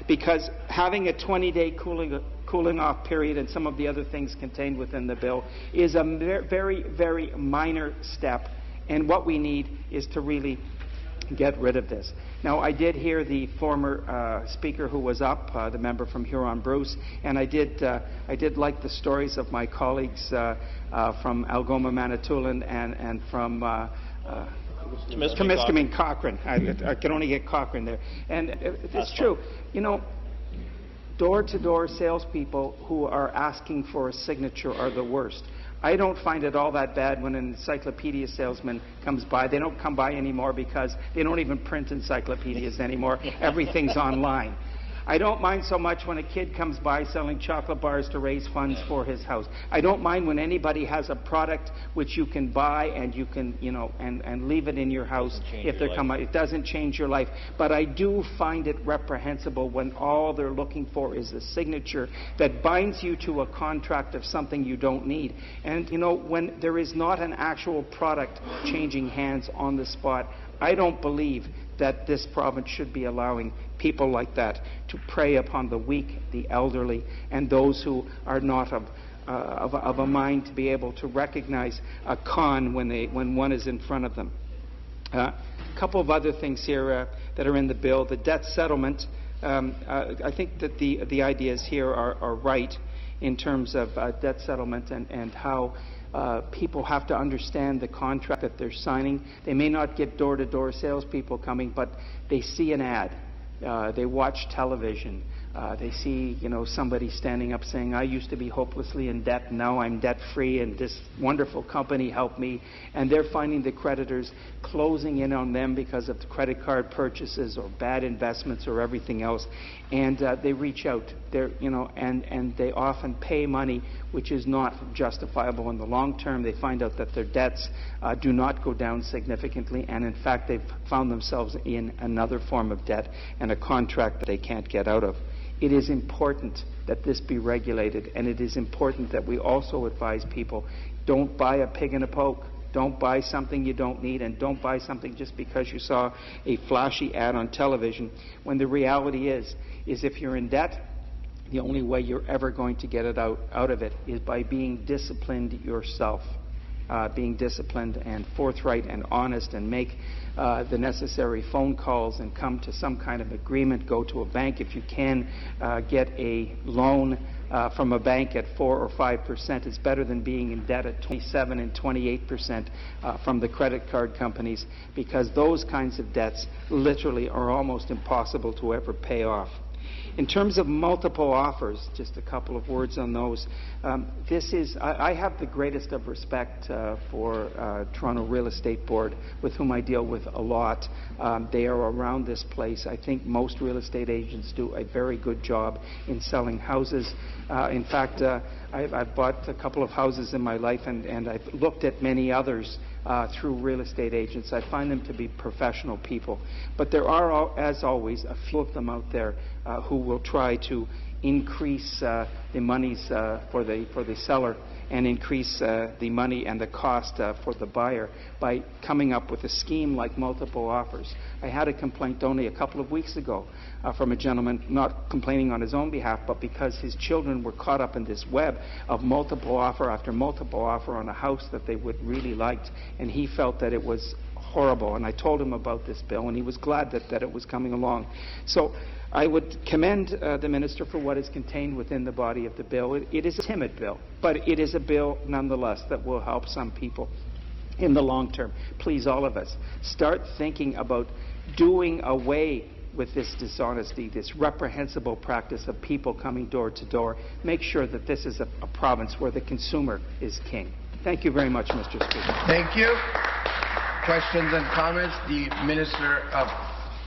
Because having a 20-day cooling off period and some of the other things contained within the bill is a very, very minor step, and what we need is to really get rid of this. Now, I did hear the former speaker who was up, the member from Huron-Bruce, and I did like the stories of my colleagues from Algoma, Manitoulin, and from Temiskaming Cochrane. I can only get Cochrane there. And it's true. You know, door-to-door salespeople who are asking for a signature are the worst. I don't find it all that bad when an encyclopedia salesman comes by. They don't come by anymore because they don't even print encyclopedias anymore. Everything's online. I don't mind so much when a kid comes by selling chocolate bars to raise funds for his house. I don't mind when anybody has a product which you can buy and you can, you know, and leave it in your house if they're coming. It doesn't change your life. But I do find it reprehensible when all they're looking for is a signature that binds you to a contract of something you don't need. And, you know, when there is not an actual product changing hands on the spot, I don't believe that this province should be allowing people like that to prey upon the weak, the elderly, and those who are not of a mind to be able to recognize a con when one is in front of them. A couple of other things here that are in the bill. The debt settlement, I think that the ideas here are right in terms of debt settlement and how people have to understand the contract that they're signing. They may not get door-to-door salespeople coming, but they see an ad. They watch television. They see, you know, somebody standing up saying, I used to be hopelessly in debt, now I'm debt-free, and this wonderful company helped me. And they're finding the creditors closing in on them because of the credit card purchases or bad investments or everything else. And they reach out, you know, and they often pay money which is not justifiable in the long term. They find out that their debts do not go down significantly, and in fact they've found themselves in another form of debt and a contract that they can't get out of. It is important that this be regulated, and it is important that we also advise people, don't buy a pig in a poke. Don't buy something you don't need, and don't buy something just because you saw a flashy ad on television, when the reality is if you're in debt, the only way you're ever going to get it out of it is by being disciplined yourself. Being disciplined and forthright and honest, and make the necessary phone calls and come to some kind of agreement. Go to a bank if you can. Get a loan from a bank at 4 or 5%. It's better than being in debt at 27 and 28% from the credit card companies, because those kinds of debts literally are almost impossible to ever pay off. In terms of multiple offers, just a couple of words on those. I have the greatest of respect for Toronto Real Estate Board, with whom I deal with a lot. They are around this place. I think most real estate agents do a very good job in selling houses. In fact, I've bought a couple of houses in my life, and I've looked at many others through real estate agents. I find them to be professional people. But there are, as always, a few of them out there who will try to increase the monies for the seller and increase the money and the cost for the buyer by coming up with a scheme like multiple offers. I had a complaint only a couple of weeks ago from a gentleman, not complaining on his own behalf, but because his children were caught up in this web of multiple offer after multiple offer on a house that they would really liked, and he felt that it was horrible. And I told him about this bill, and he was glad that it was coming along. So I would commend the Minister for what is contained within the body of the bill. It is a timid bill, but it is a bill nonetheless that will help some people in the long term. Please, all of us, start thinking about doing away with this dishonesty, this reprehensible practice of people coming door to door. Make sure that this is a province where the consumer is king. Thank you very much, Mr. Speaker. Thank you. Questions and comments? The Minister of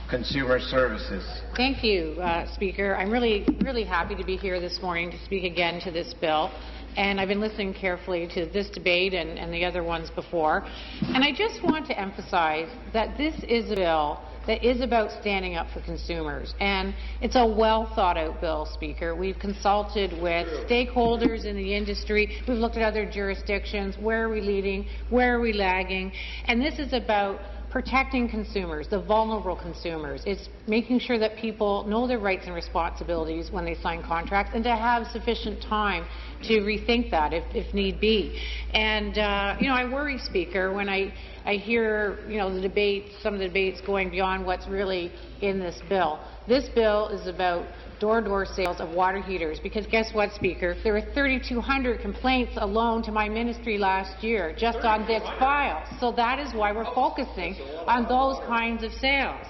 Consumer Services. Thank you, Speaker. I'm really happy to be here this morning to speak again to this bill. And I've been listening carefully to this debate and the other ones before. And I just want to emphasize that this is a bill that is about standing up for consumers. And it's a well-thought-out bill, Speaker. We've consulted with stakeholders in the industry. We've looked at other jurisdictions. Where are we leading? Where are we lagging? And this is about protecting consumers, the vulnerable consumers. It's making sure that people know their rights and responsibilities when they sign contracts and to have sufficient time to rethink that if need be. And, I worry, Speaker, when I hear, the debate, some of the debates going beyond what's really in this bill. This bill is about door-to-door sales of water heaters, because guess what, Speaker? There were 3,200 complaints alone to my ministry last year just on this file. So that is why we're focusing on those kinds of sales.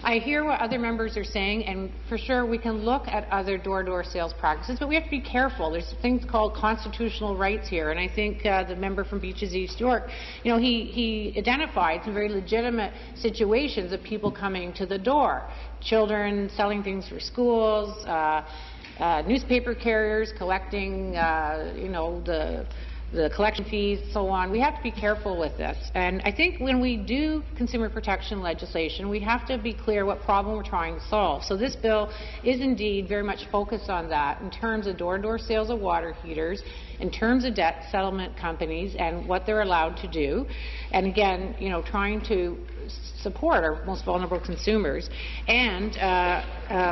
I hear what other members are saying, and for sure we can look at other door-to-door sales practices, but we have to be careful. There's things called constitutional rights here, and I think the member from Beaches East York, he identified some very legitimate situations of people coming to the door. Children selling things for schools, newspaper carriers collecting, the collection fees, so on. We have to be careful with this. And I think when we do consumer protection legislation, we have to be clear what problem we're trying to solve. So this bill is indeed very much focused on that in terms of door-to-door sales of water heaters, in terms of debt settlement companies and what they're allowed to do. And again, trying to support our most vulnerable consumers, and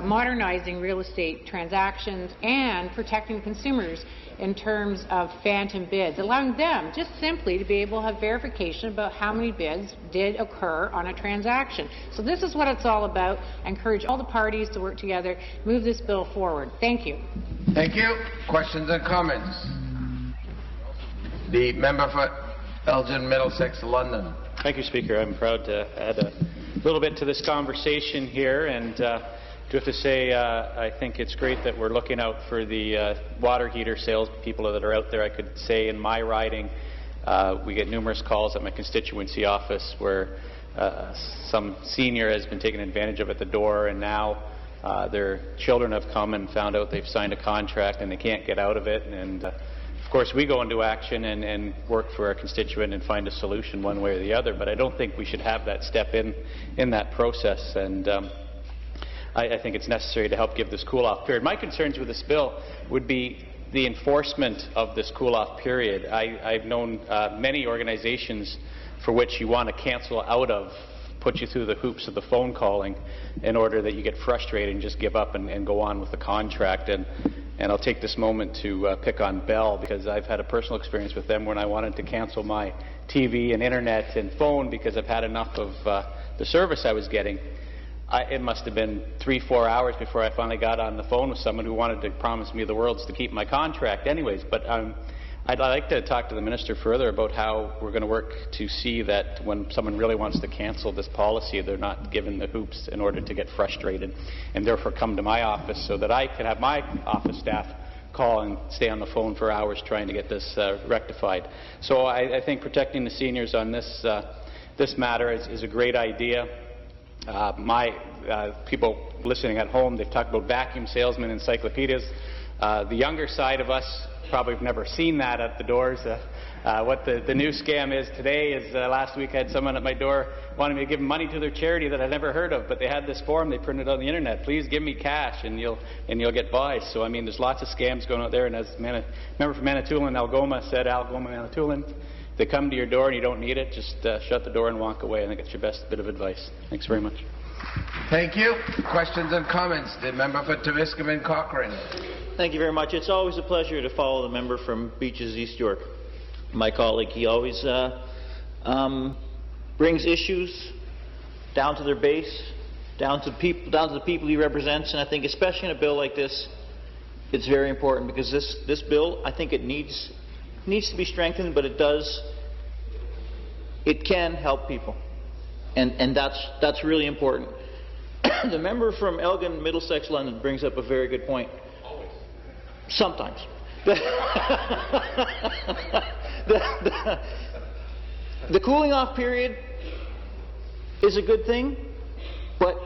modernizing real estate transactions and protecting consumers in terms of phantom bids, allowing them just simply to be able to have verification about how many bids did occur on a transaction. So this is what it's all about. I encourage all the parties to work together, move this bill forward. Thank you. Thank you. Questions and comments? The member for Elgin, Middlesex, London. Thank you, Speaker. I'm proud to add a little bit to this conversation here, and do have to say I think it's great that we're looking out for the water heater sales people that are out there. I could say in my riding we get numerous calls at my constituency office where some senior has been taken advantage of at the door, and now their children have come and found out they've signed a contract and they can't get out of it. And of course, we go into action and work for our constituent and find a solution one way or the other, but I don't think we should have that step in that process. And I think it's necessary to help give this cool-off period. My concerns with this bill would be the enforcement of this cool-off period. I've known many organizations for which you want to cancel out of, put you through the hoops of the phone calling in order that you get frustrated and just give up and go on with the contract. And I'll take this moment to pick on Bell, because I've had a personal experience with them when I wanted to cancel my TV and internet and phone because I've had enough of the service I was getting. It must have been 3-4 hours before I finally got on the phone with someone who wanted to promise me the world to keep my contract anyways. But I'd like to talk to the Minister further about how we're going to work to see that when someone really wants to cancel this policy, they're not given the hoops in order to get frustrated and therefore come to my office so that I can have my office staff call and stay on the phone for hours trying to get this rectified. So I think protecting the seniors on this matter is a great idea. People listening at home, they've talked about vacuum salesmen, encyclopedias. The younger side of us probably have never seen that at the doors. What the new scam is today is last week I had someone at my door wanting me to give them money to their charity that I'd never heard of, but they had this form they printed on the internet. Please give me cash and you'll get by. So I mean, there's lots of scams going out there, and as member from Manitoulin, Algoma said, Algoma, Manitoulin, if they come to your door and you don't need it, just shut the door and walk away. I think it's your best bit of advice. Thanks very much. Thank you. Questions and comments? The member for Timiskaming Cochrane. Thank you very much. It's always a pleasure to follow the member from Beaches East York. My colleague, he always brings issues down to their base, down to the people he represents, and I think especially in a bill like this, it's very important because this bill, I think it needs to be strengthened, but it can help people, and that's really important. The member from Elgin, Middlesex, London brings up a very good point. Always. Sometimes. The cooling off period is a good thing, but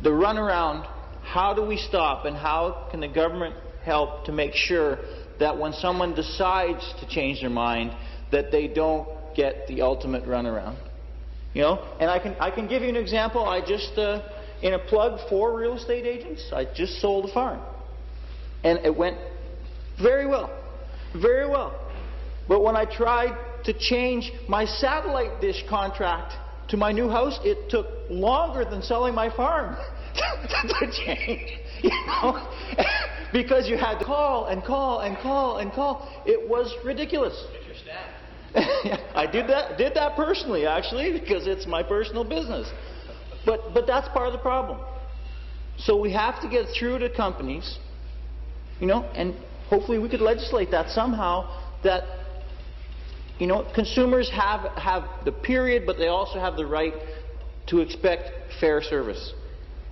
the runaround, how do we stop and how can the government help to make sure that when someone decides to change their mind, that they don't get the ultimate runaround? You know, and I can give you an example. I just, in a plug for real estate agents, I just sold a farm. And it went very well. Very well. But when I tried to change my satellite dish contract to my new house, it took longer than selling my farm to change. You know? Because you had to call and call and call and call. It was ridiculous. I did that personally, actually, because it's my personal business. But that's part of the problem. So we have to get through to companies, you know, and hopefully we could legislate that somehow, that, you know, consumers have the period, but they also have the right to expect fair service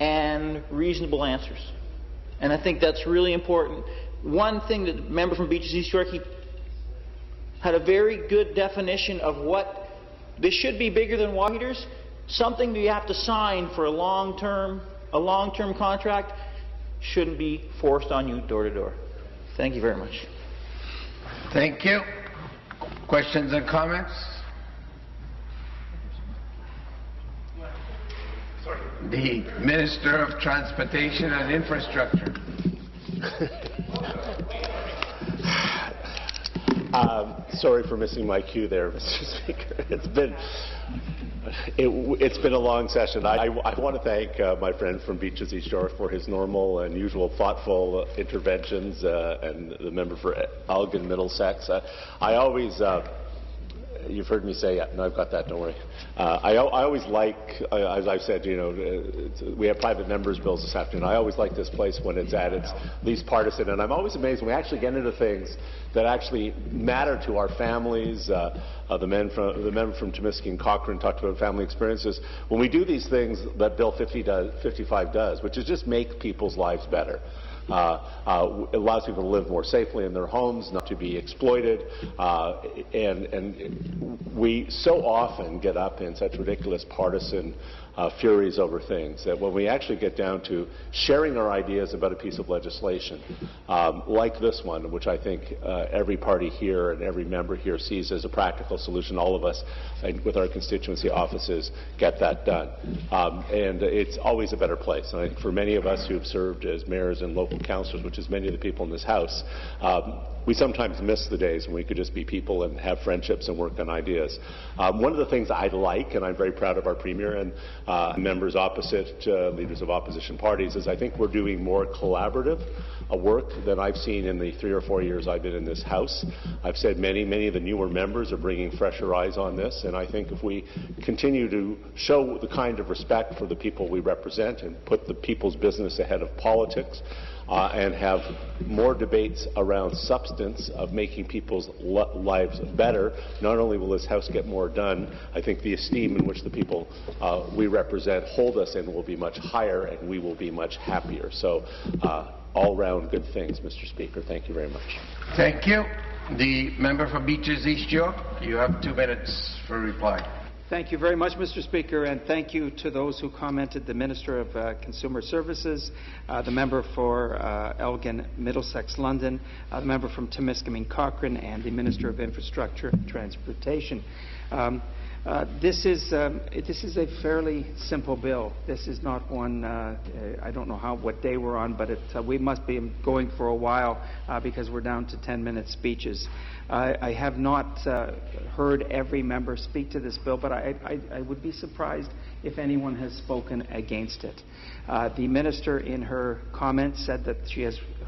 and reasonable answers. And I think that's really important. One thing that the member from Beaches East York, he had a very good definition of what this should be bigger than water heaters. Something that you have to sign for a long-term contract shouldn't be forced on you door to door. Thank you very much. Thank you. Questions and comments? The Minister of Transportation and Infrastructure. Sorry for missing my cue there, Mr. Speaker. It's been a long session. I want to thank my friend from Beaches East York for his normal and usual thoughtful interventions, and the member for Elgin Middlesex. I always, you've heard me say, yeah, no, I've got that, don't worry. I always like, as I've said, you know, we have private members' bills this afternoon. I always like this place when it's at its least partisan, and I'm always amazed when we actually get into things that actually matter to our families. The member from Timiskaming Cochrane talked about family experiences. When we do these things that Bill 55 does, which is just make people's lives better. It allows people to live more safely in their homes, not to be exploited, and we so often get up in such ridiculous partisan furies over things that when we actually get down to sharing our ideas about a piece of legislation, like this one, which I think every party here and every member here sees as a practical solution, all of us with our constituency offices get that done. And it's always a better place. And I think for many of us who have served as mayors and local councillors, which is many of the people in this House, we sometimes miss the days when we could just be people and have friendships and work on ideas. One of the things I like, and I'm very proud of our Premier and members opposite, leaders of opposition parties, is I think we're doing more collaborative work than I've seen in the 3 or 4 years I've been in this House. I've said many of the newer members are bringing fresher eyes on this, and I think if we continue to show the kind of respect for the people we represent and put the people's business ahead of politics, and have more debates around substance of making people's lives better, not only will this House get more done, I think the esteem in which the people we represent hold us in will be much higher, and we will be much happier. So all-round good things, Mr. Speaker. Thank you very much. Thank you. The member for Beaches East York, you have 2 minutes for reply. Thank you very much, Mr. Speaker, and thank you to those who commented, the Minister of Consumer Services, the member for Elgin, Middlesex, London, the member from Timiskaming, Cochrane, and the Minister of Infrastructure and Transportation. This is a fairly simple bill. This is not one, I don't know what day we're on, but we must be going for a while because we're down to 10-minute speeches. I have not heard every member speak to this bill, but I would be surprised if anyone has spoken against it. The minister in her comments said that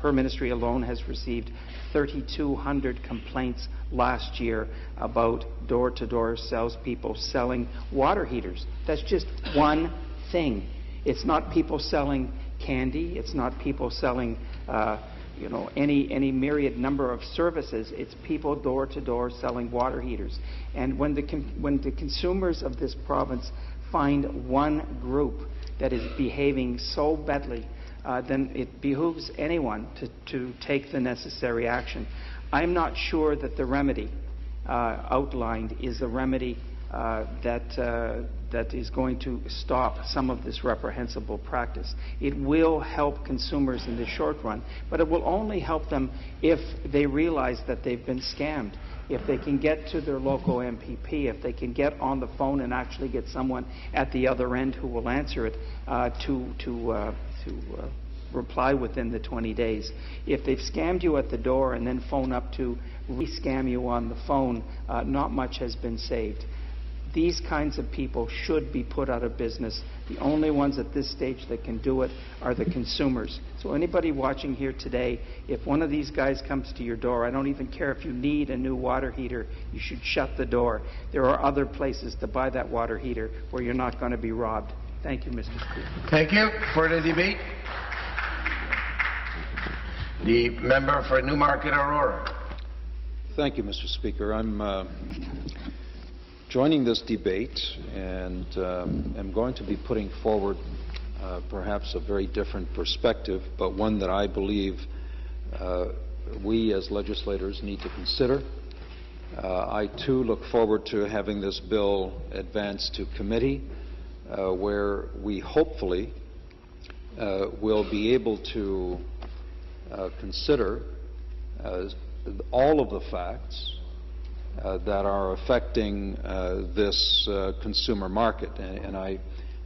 her ministry alone has received 3,200 complaints last year about door-to-door salespeople selling water heaters. That's just one thing. It's not people selling candy. It's not people selling any myriad number of services. It's people door-to-door selling water heaters. And when the consumers of this province find one group that is behaving so badly, then it behooves anyone to take the necessary action. I'm not sure that the remedy outlined is a remedy that is going to stop some of this reprehensible practice. It will help consumers in the short run, but it will only help them if they realize that they've been scammed. If they can get to their local MPP, if they can get on the phone and actually get someone at the other end who will answer it to reply within the 20 days. If they've scammed you at the door and then phone up to re-scam you on the phone, not much has been saved. These kinds of people should be put out of business. The only ones at this stage that can do it are the consumers. So anybody watching here today, if one of these guys comes to your door, I don't even care if you need a new water heater, you should shut the door. There are other places to buy that water heater where you're not going to be robbed. Thank you, Mr. Speaker. Thank you. Further debate? The member for Newmarket Aurora. Thank you, Mr. Speaker. I'm joining this debate and am going to be putting forward perhaps a very different perspective, but one that I believe we as legislators need to consider. I too look forward to having this bill advanced to committee where we hopefully will be able to consider all of the facts that are affecting this consumer market. And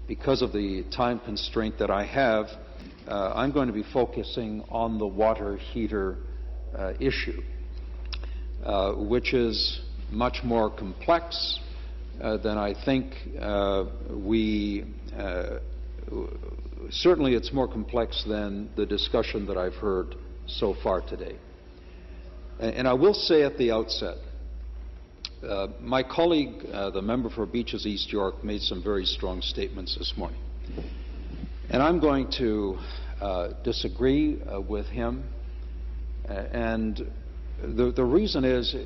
because of the time constraint that I have, I'm going to be focusing on the water heater issue, which is much more complex than I think certainly it's more complex than the discussion that I've heard so far today. And I will say at the outset, my colleague, the member for Beaches East York, made some very strong statements this morning. And I'm going to disagree with him. And the reason is,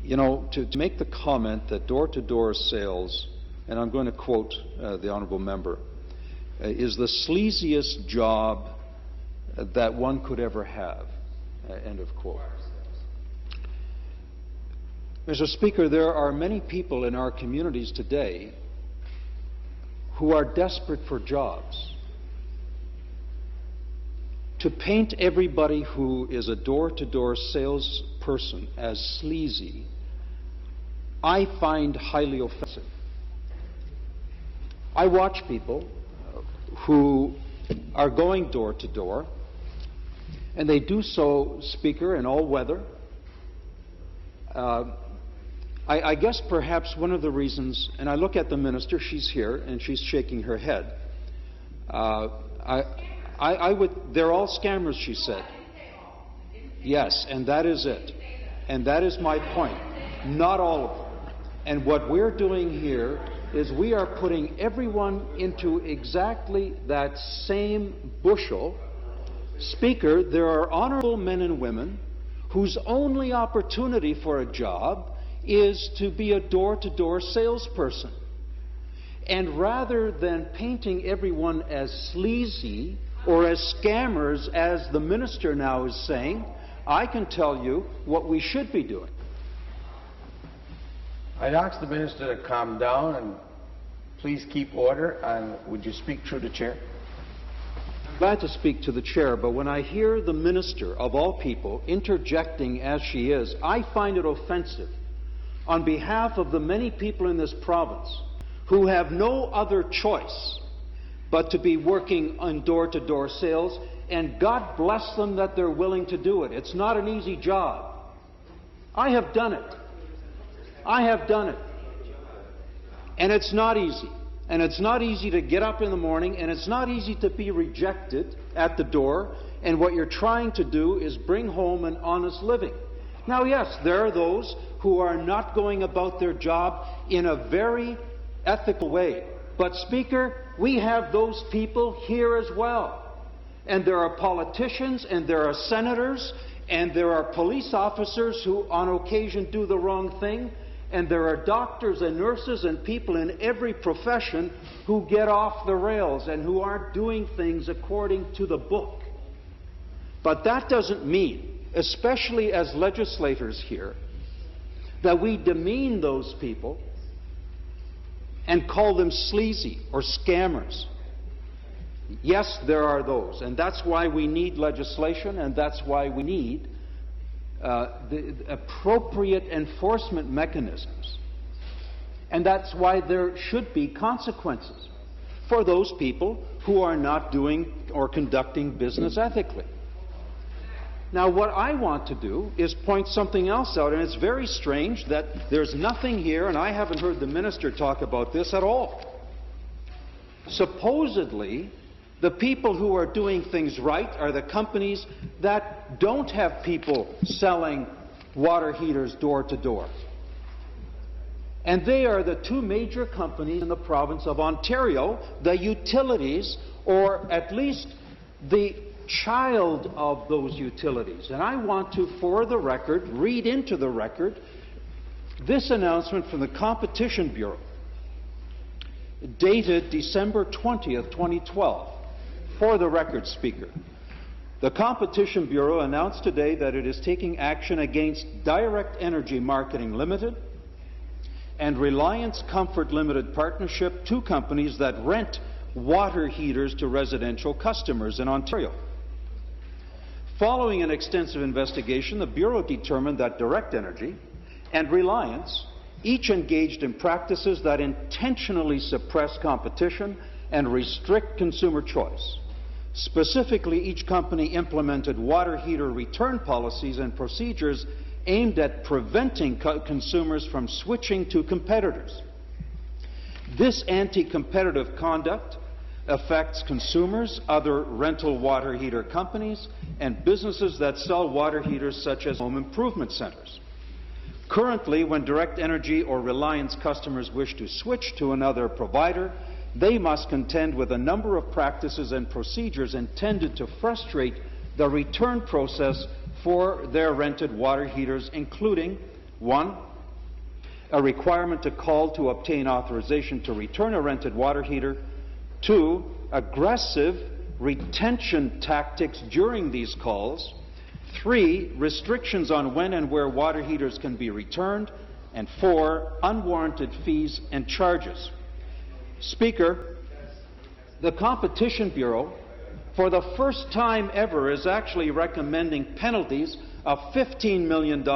to make the comment that door-to-door sales, and I'm going to quote the honourable member, is the sleaziest job that one could ever have, end of quote. Mr. Speaker, there are many people in our communities today who are desperate for jobs. To paint everybody who is a door-to-door salesperson as sleazy, I find highly offensive. I watch people who are going door-to-door, and they do so, Speaker, in all weather. I guess perhaps one of the reasons, and I look at the minister, she's here, and she's shaking her head. They're all scammers, she said. Yes, and that is it. And that is my point. Not all of them. And what we're doing here is we are putting everyone into exactly that same bushel. Speaker, there are honorable men and women whose only opportunity for a job is to be a door-to-door salesperson. And rather than painting everyone as sleazy or as scammers, as the minister now is saying, I can tell you what we should be doing. I'd ask the minister to calm down and please keep order, and would you speak through the chair? Glad to speak to the chair, but when I hear the minister, of all people, interjecting as she is, I find it offensive on behalf of the many people in this province who have no other choice but to be working on door-to-door sales, and God bless them that they're willing to do it. It's not an easy job. I have done it. I have done it. And it's not easy. And it's not easy to get up in the morning, and it's not easy to be rejected at the door, and what you're trying to do is bring home an honest living. Now, yes, there are those who are not going about their job in a very ethical way. But, Speaker, we have those people here as well. And there are politicians, and there are senators, and there are police officers who on occasion do the wrong thing. And there are doctors and nurses and people in every profession who get off the rails and who aren't doing things according to the book. But that doesn't mean, especially as legislators here, that we demean those people and call them sleazy or scammers. Yes, there are those, and that's why we need legislation, and that's why we need the appropriate enforcement mechanisms. And that's why there should be consequences for those people who are not doing or conducting business ethically. Now, what I want to do is point something else out, and it's very strange that there's nothing here, and I haven't heard the minister talk about this at all. Supposedly, the people who are doing things right are the companies that don't have people selling water heaters door to door. And they are the two major companies in the province of Ontario, the utilities, or at least the child of those utilities. And I want to, for the record, read into the record this announcement from the Competition Bureau, dated December 20th, 2012. For the record, Speaker, the Competition Bureau announced today that it is taking action against Direct Energy Marketing Limited and Reliance Comfort Limited Partnership, two companies that rent water heaters to residential customers in Ontario. Following an extensive investigation, the Bureau determined that Direct Energy and Reliance each engaged in practices that intentionally suppress competition and restrict consumer choice. Specifically, each company implemented water heater return policies and procedures aimed at preventing consumers from switching to competitors. This anti-competitive conduct affects consumers, other rental water heater companies, and businesses that sell water heaters such as home improvement centers. Currently, when Direct Energy or Reliance customers wish to switch to another provider, they must contend with a number of practices and procedures intended to frustrate the return process for their rented water heaters, including 1. A requirement to call to obtain authorization to return a rented water heater, 2. Aggressive retention tactics during these calls, 3. Restrictions on when and where water heaters can be returned, and 4. Unwarranted fees and charges. Speaker, the Competition Bureau, for the first time ever, is actually recommending penalties of $15 million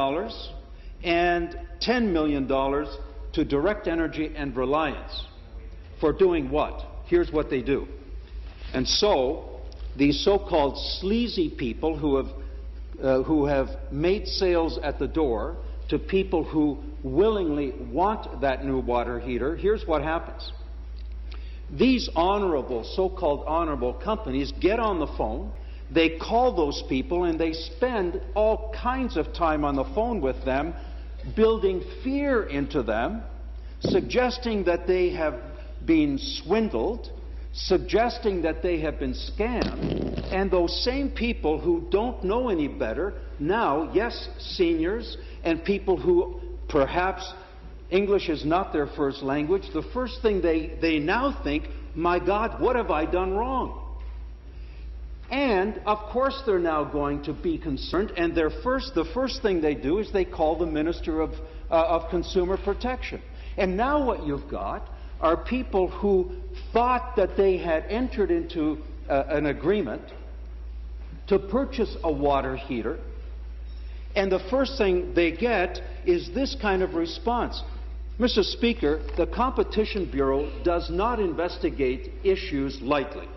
and $10 million to Direct Energy and Reliance. For doing what? Here's what they do. And so, these so-called sleazy people who have made sales at the door to people who willingly want that new water heater, here's what happens. These honorable, so-called honorable companies get on the phone, they call those people, and they spend all kinds of time on the phone with them, building fear into them, suggesting that they have been swindled, suggesting that they have been scammed, and those same people who don't know any better now, yes, seniors and people who perhaps English is not their first language, the first thing they now think, my God, what have I done wrong? And, of course, they're now going to be concerned, and the first thing they do is they call the Minister of consumer protection. And now what you've got are people who thought that they had entered into an agreement to purchase a water heater, and the first thing they get is this kind of response. Mr. Speaker, the Competition Bureau does not investigate issues lightly.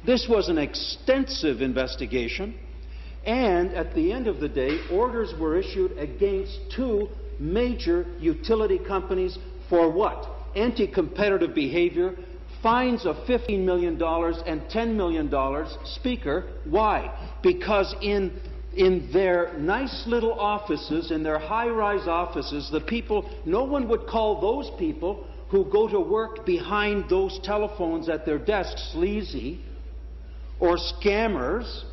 This was an extensive investigation, and at the end of the day, orders were issued against 2 major utility companies for what? Anti-competitive behavior, fines of $15 million and $10 million. Speaker, why? Because in their nice little offices, in their high-rise offices, the people, no one would call those people who go to work behind those telephones at their desks sleazy or scammers.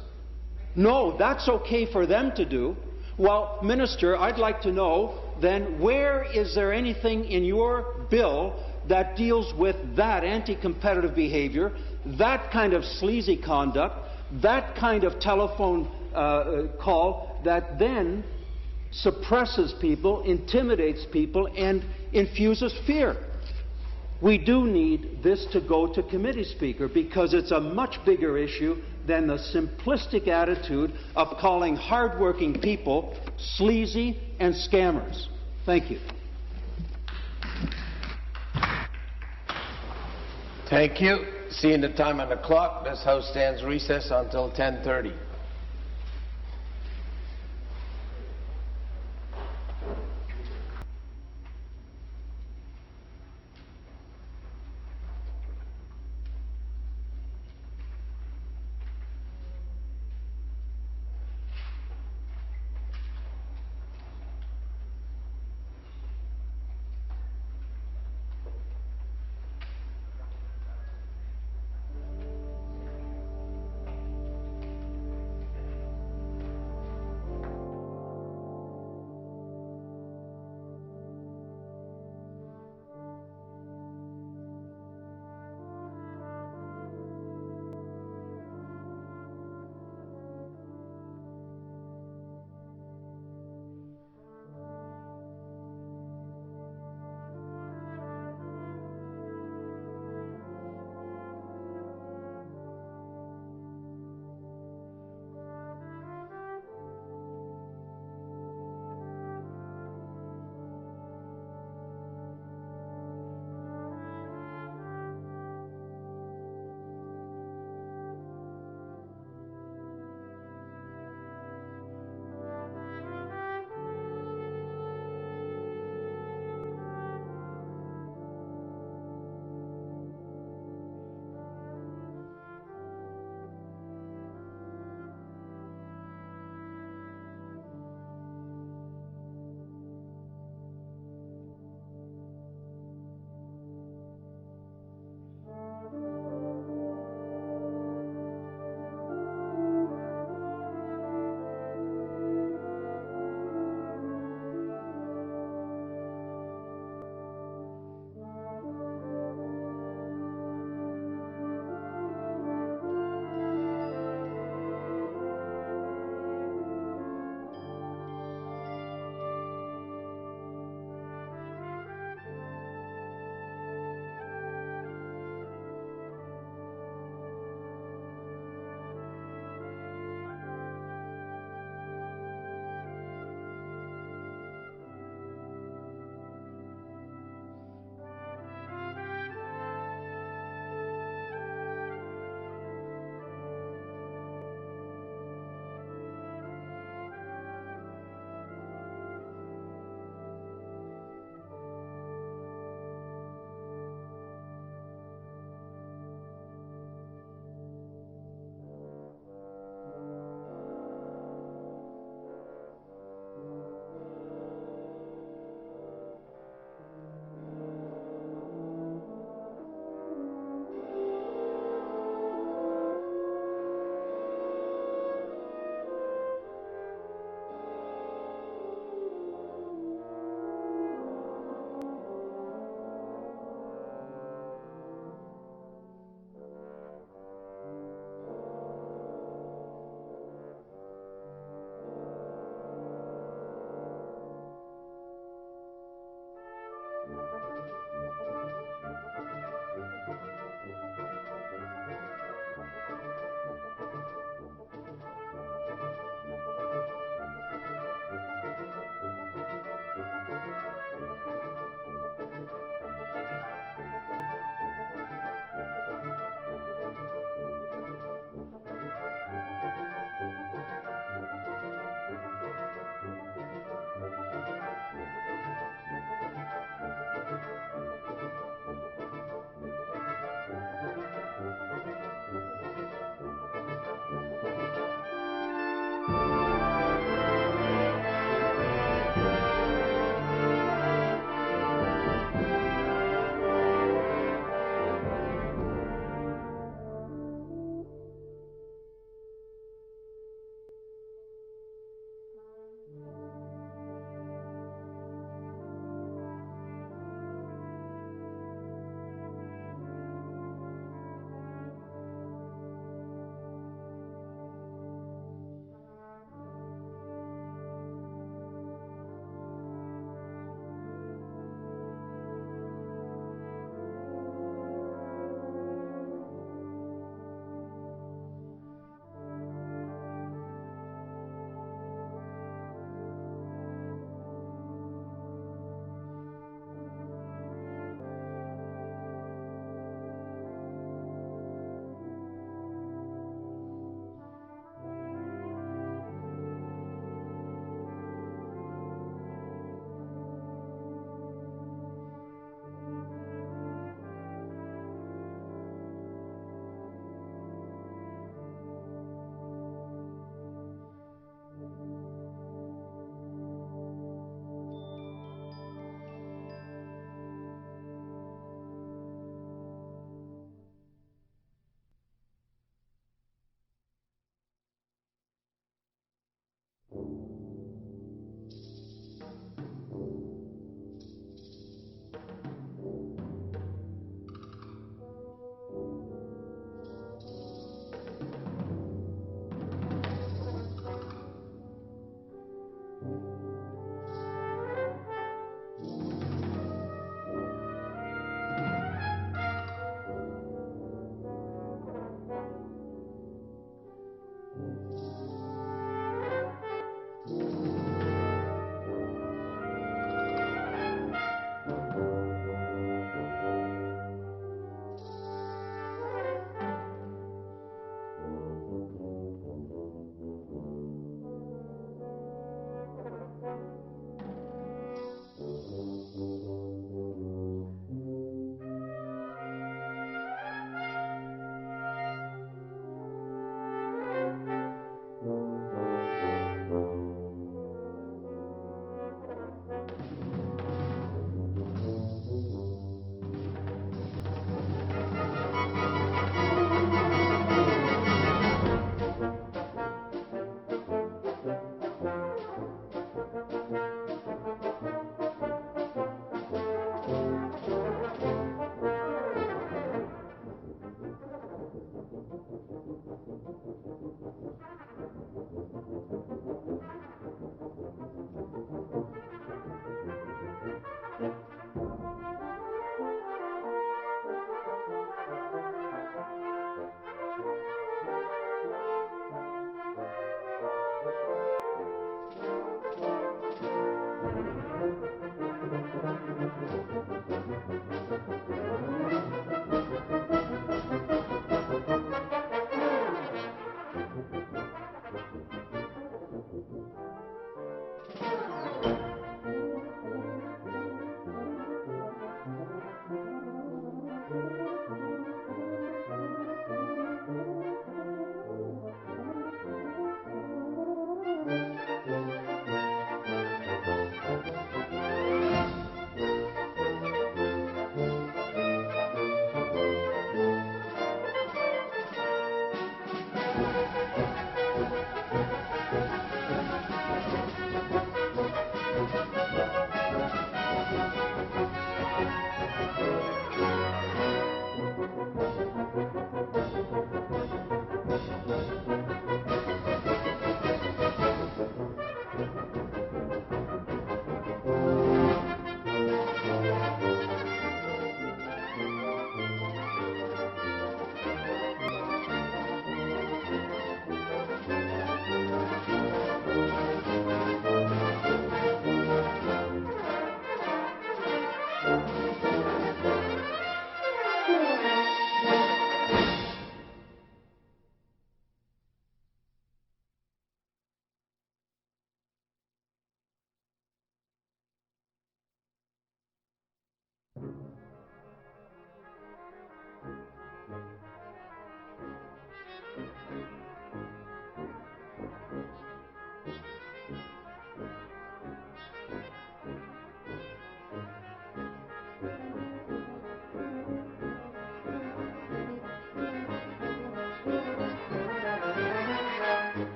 No, that's okay for them to do. Well, Minister, I'd like to know then, where is there anything in your bill that deals with that anti-competitive behavior, that kind of sleazy conduct, that kind of telephone call that then suppresses people, intimidates people, and infuses fear? We do need this to go to committee, Speaker, because it's a much bigger issue than the simplistic attitude of calling hard-working people sleazy and scammers. Thank you. Thank you. Seeing the time on the clock, this House stands recess until 10:30.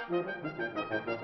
Thank you.